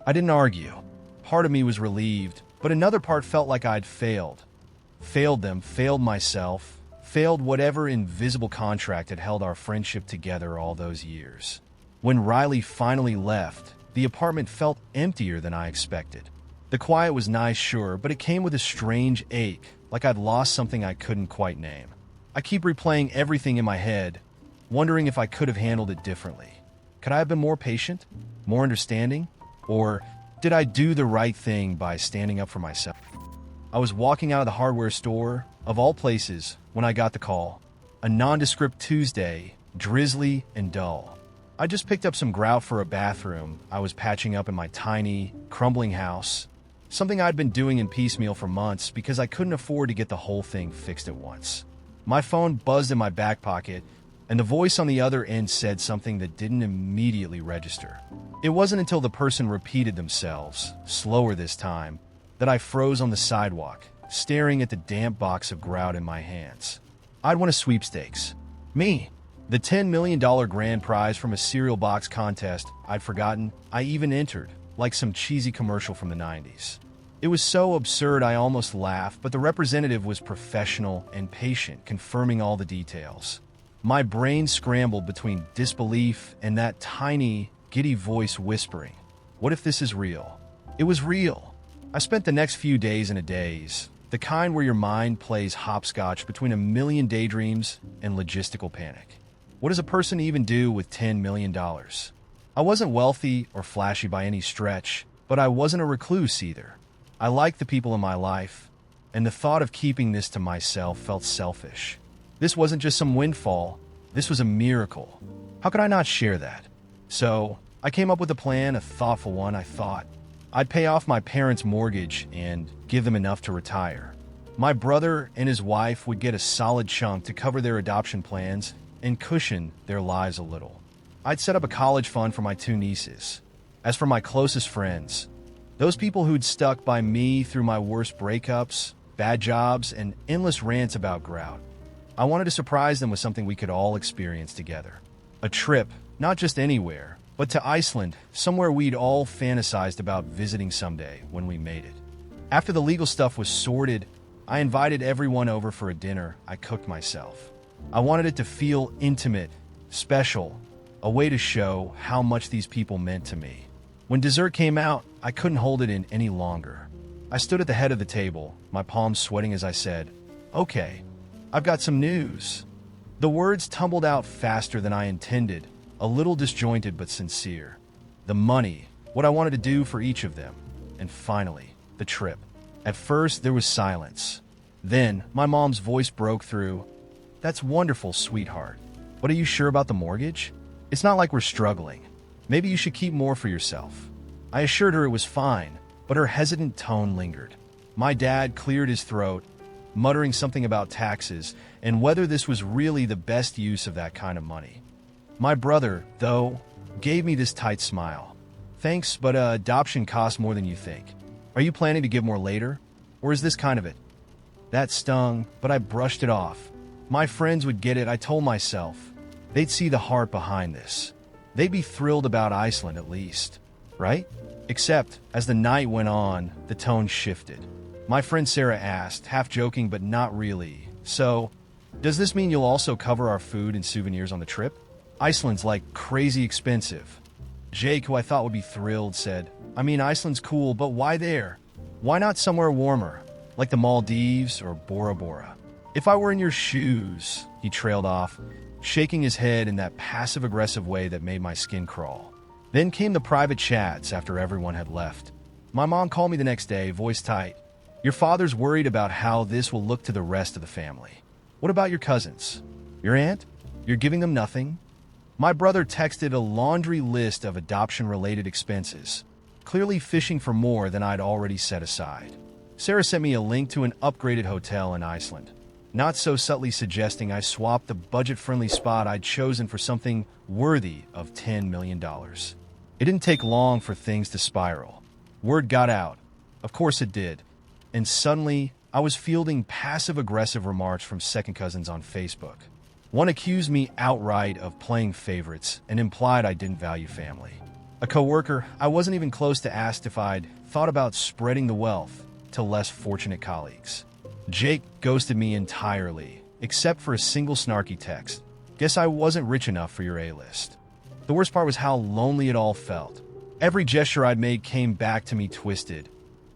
I didn't argue. Part of me was relieved, but another part felt like I'd failed. Failed them, failed myself, failed whatever invisible contract had held our friendship together all those years. When Riley finally left, the apartment felt emptier than I expected. The quiet was nice, sure, but it came with a strange ache, like I'd lost something I couldn't quite name. I keep replaying everything in my head, wondering if I could have handled it differently. Could I have been more patient, more understanding, or did I do the right thing by standing up for myself? I was walking out of the hardware store, of all places, when I got the call. A nondescript Tuesday, drizzly and dull. I just picked up some grout for a bathroom I was patching up in my tiny, crumbling house, something I'd been doing in piecemeal for months because I couldn't afford to get the whole thing fixed at once. My phone buzzed in my back pocket, and the voice on the other end said something that didn't immediately register. It wasn't until the person repeated themselves, slower this time, that I froze on the sidewalk, staring at the damp box of grout in my hands. I'd won a sweepstakes. Me. The $10 million grand prize from a cereal box contest I'd forgotten I even entered, like some cheesy commercial from the 90s. It was so absurd I almost laughed, but the representative was professional and patient, confirming all the details. My brain scrambled between disbelief and that tiny, giddy voice whispering, "What if this is real?" It was real. I spent the next few days in a daze, the kind where your mind plays hopscotch between a million daydreams and logistical panic. What does a person even do with $10 million? I wasn't wealthy or flashy by any stretch, but I wasn't a recluse either. I liked the people in my life, and the thought of keeping this to myself felt selfish. This wasn't just some windfall, this was a miracle. How could I not share that? So, I came up with a plan, a thoughtful one. I thought I'd pay off my parents' mortgage and give them enough to retire. My brother and his wife would get a solid chunk to cover their adoption plans and cushion their lives a little. I'd set up a college fund for my two nieces. As for my closest friends, those people who'd stuck by me through my worst breakups, bad jobs, and endless rants about grout, I wanted to surprise them with something we could all experience together. A trip, not just anywhere, but to Iceland, somewhere we'd all fantasized about visiting someday when we made it. After the legal stuff was sorted, I invited everyone over for a dinner I cooked myself. I wanted it to feel intimate, special, a way to show how much these people meant to me. When dessert came out, I couldn't hold it in any longer. I stood at the head of the table, my palms sweating as I said, "Okay, I've got some news." The words tumbled out faster than I intended, a little disjointed but sincere. The money, what I wanted to do for each of them, and finally, the trip. At first, there was silence. Then, my mom's voice broke through. "That's wonderful, sweetheart. But are you sure about the mortgage? It's not like we're struggling. Maybe you should keep more for yourself." I assured her it was fine, but her hesitant tone lingered. My dad cleared his throat, muttering something about taxes and whether this was really the best use of that kind of money. My brother, though, gave me this tight smile. "Thanks, but adoption costs more than you think. Are you planning to give more later? Or is this kind of it?" That stung, but I brushed it off. My friends would get it, I told myself. They'd see the heart behind this. They'd be thrilled about Iceland at least, right? Except, as the night went on, the tone shifted. My friend Sarah asked, half joking but not really, "So, does this mean you'll also cover our food and souvenirs on the trip? Iceland's like crazy expensive." Jake, who I thought would be thrilled, said, "I mean, Iceland's cool, but why there? Why not somewhere warmer, like the Maldives or Bora Bora?" "If I were in your shoes," he trailed off, shaking his head in that passive-aggressive way that made my skin crawl. Then came the private chats after everyone had left. My mom called me the next day, voice tight. "Your father's worried about how this will look to the rest of the family. What about your cousins? Your aunt? You're giving them nothing?" My brother texted a laundry list of adoption-related expenses, clearly fishing for more than I'd already set aside. Sarah sent me a link to an upgraded hotel in Iceland, not so subtly suggesting I swapped the budget-friendly spot I'd chosen for something worthy of $10 million. It didn't take long for things to spiral. Word got out. Of course it did. And suddenly, I was fielding passive-aggressive remarks from second cousins on Facebook. One accused me outright of playing favorites and implied I didn't value family. A coworker I wasn't even close to asked if I'd thought about spreading the wealth to less fortunate colleagues. Jake ghosted me entirely, except for a single snarky text. "Guess I wasn't rich enough for your A-list." The worst part was how lonely it all felt. Every gesture I'd made came back to me twisted,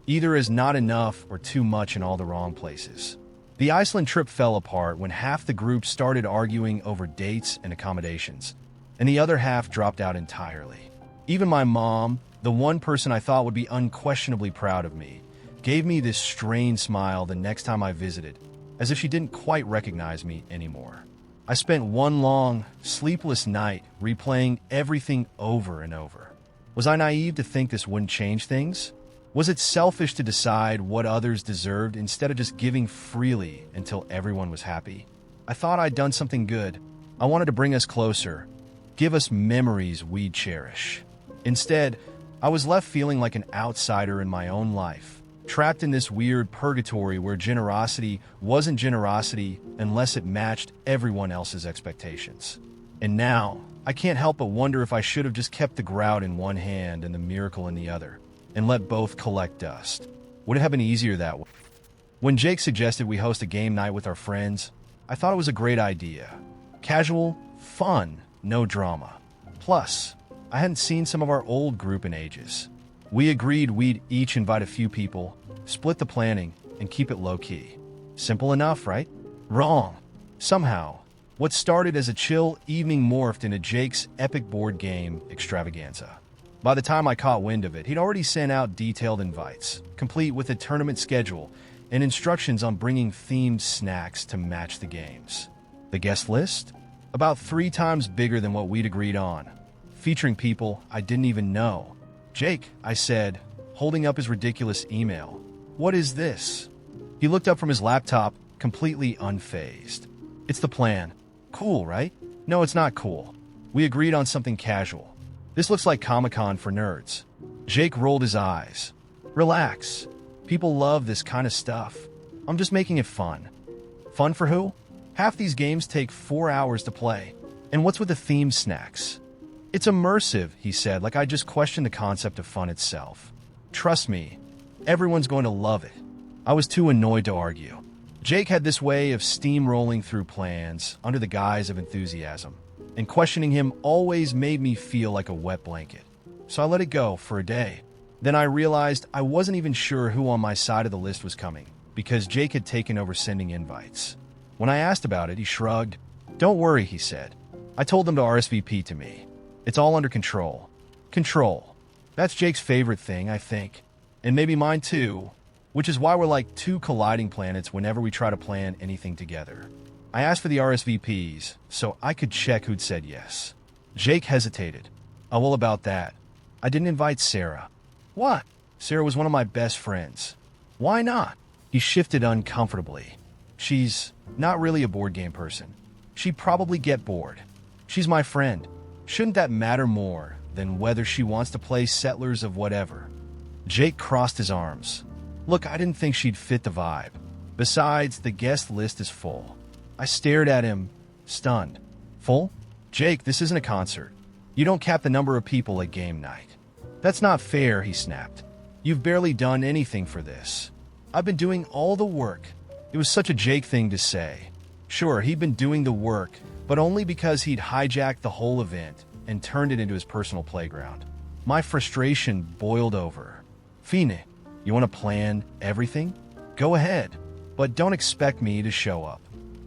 either as not enough or too much in all the wrong places. The Iceland trip fell apart when half the group started arguing over dates and accommodations, and the other half dropped out entirely. Even my mom, the one person I thought would be unquestionably proud of me, gave me this strained smile the next time I visited, as if she didn't quite recognize me anymore. I spent one long, sleepless night replaying everything over and over. Was I naive to think this wouldn't change things? Was it selfish to decide what others deserved instead of just giving freely until everyone was happy? I thought I'd done something good. I wanted to bring us closer, give us memories we'd cherish. Instead, I was left feeling like an outsider in my own life, trapped in this weird purgatory where generosity wasn't generosity unless it matched everyone else's expectations. And now, I can't help but wonder if I should have just kept the grout in one hand and the miracle in the other, and let both collect dust. Would it have been easier that way? When Jake suggested we host a game night with our friends, I thought it was a great idea. Casual, fun, no drama. Plus, I hadn't seen some of our old group in ages. We agreed we'd each invite a few people, split the planning, and keep it low-key. Simple enough, right? Wrong. Somehow, what started as a chill evening morphed into Jake's epic board game extravaganza. By the time I caught wind of it, he'd already sent out detailed invites, complete with a tournament schedule and instructions on bringing themed snacks to match the games. The guest list? About 3 times bigger than what we'd agreed on, featuring people I didn't even know. "Jake," I said, holding up his ridiculous email. "What is this?" He looked up from his laptop, completely unfazed. "It's the plan." "Cool, right?" "No, it's not cool. We agreed on something casual. This looks like Comic-Con for nerds." Jake rolled his eyes. "Relax. People love this kind of stuff. I'm just making it fun." "Fun for who? Half these games take 4 hours to play. And what's with the themed snacks?" "It's immersive," he said, like I just questioned the concept of fun itself. "Trust me, everyone's going to love it." I was too annoyed to argue. Jake had this way of steamrolling through plans under the guise of enthusiasm, and questioning him always made me feel like a wet blanket. So I let it go for a day. Then I realized I wasn't even sure who on my side of the list was coming, because Jake had taken over sending invites. When I asked about it, he shrugged. "Don't worry," he said. "I told them to RSVP to me. It's all under control." Control. That's Jake's favorite thing, I think. And maybe mine too, which is why we're like 2 colliding planets whenever we try to plan anything together. I asked for the RSVPs so I could check who'd said yes. Jake hesitated. "Oh, well, about that. I didn't invite Sarah." "What?" "Sarah was one of my best friends." "Why not?" He shifted uncomfortably. "She's not really a board game person. She'd probably get bored. She's my friend. Shouldn't that matter more than whether she wants to play Settlers of whatever?" Jake crossed his arms. "Look, I didn't think she'd fit the vibe. Besides, the guest list is full." I stared at him, stunned. "Full? Jake, this isn't a concert. You don't cap the number of people at game night." "That's not fair," he snapped. "You've barely done anything for this. I've been doing all the work." It was such a Jake thing to say. Sure, he'd been doing the work, but only because he'd hijacked the whole event and turned it into his personal playground. My frustration boiled over. "Fine, you want to plan everything? Go ahead, but don't expect me to show up."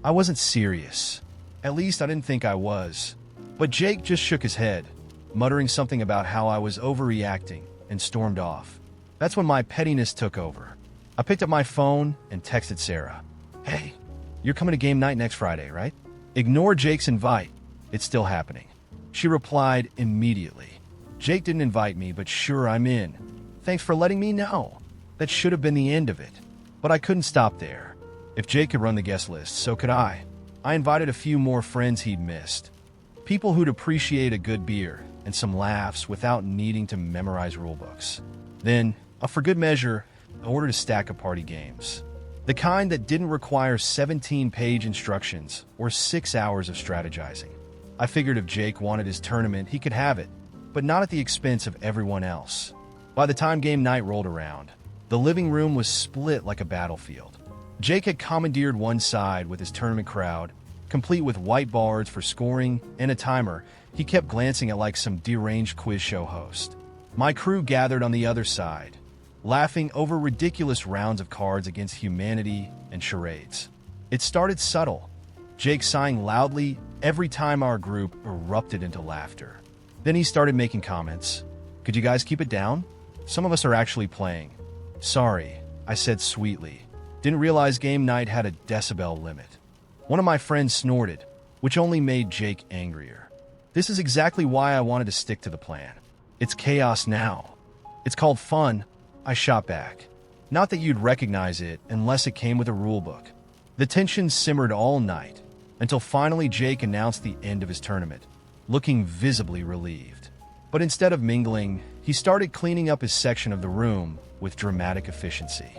I wasn't serious. At least I didn't think I was. But Jake just shook his head, muttering something about how I was overreacting, and stormed off. That's when my pettiness took over. I picked up my phone and texted Sarah. "Hey, you're coming to game night next Friday, right? Ignore Jake's invite. It's still happening." She replied immediately. "Jake didn't invite me, but sure, I'm in. Thanks for letting me know." That should have been the end of it. But I couldn't stop there. If Jake could run the guest list, so could I. I invited a few more friends he'd missed. People who'd appreciate a good beer and some laughs without needing to memorize rulebooks. Then, for good measure, I ordered a stack of party games. The kind that didn't require 17-page instructions or 6 hours of strategizing. I figured if Jake wanted his tournament, he could have it, but not at the expense of everyone else. By the time game night rolled around, the living room was split like a battlefield. Jake had commandeered one side with his tournament crowd, complete with white bars for scoring and a timer he kept glancing at like some deranged quiz show host. My crew gathered on the other side, laughing over ridiculous rounds of cards against humanity and charades. It started subtle, Jake sighing loudly every time our group erupted into laughter. Then he started making comments. "Could you guys keep it down? Some of us are actually playing." "Sorry," I said sweetly. Didn't realize game night had a decibel limit. One of my friends snorted, which only made Jake angrier. "This is exactly why I wanted to stick to the plan. It's chaos now." "It's called fun," I shot back. Not that you'd recognize it unless it came with a rulebook. The tension simmered all night, until finally Jake announced the end of his tournament, looking visibly relieved. But instead of mingling, he started cleaning up his section of the room with dramatic efficiency.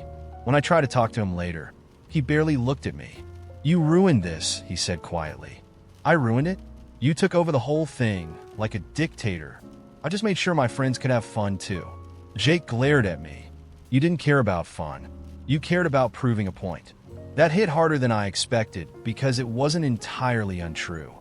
When I tried to talk to him later, he barely looked at me. "You ruined this," he said quietly. "I ruined it? You took over the whole thing, like a dictator. I just made sure my friends could have fun too." Jake glared at me. "You didn't care about fun. You cared about proving a point." That hit harder than I expected because it wasn't entirely untrue.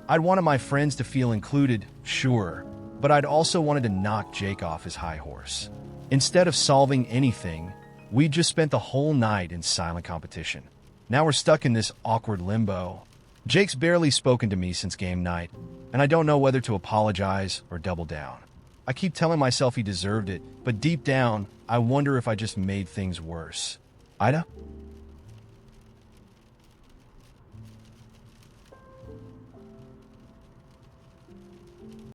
I'd wanted my friends to feel included, sure, but I'd also wanted to knock Jake off his high horse. Instead of solving anything, we'd just spent the whole night in silent competition. Now we're stuck in this awkward limbo. Jake's barely spoken to me since game night, and I don't know whether to apologize or double down. I keep telling myself he deserved it, but deep down, I wonder if I just made things worse. AITA?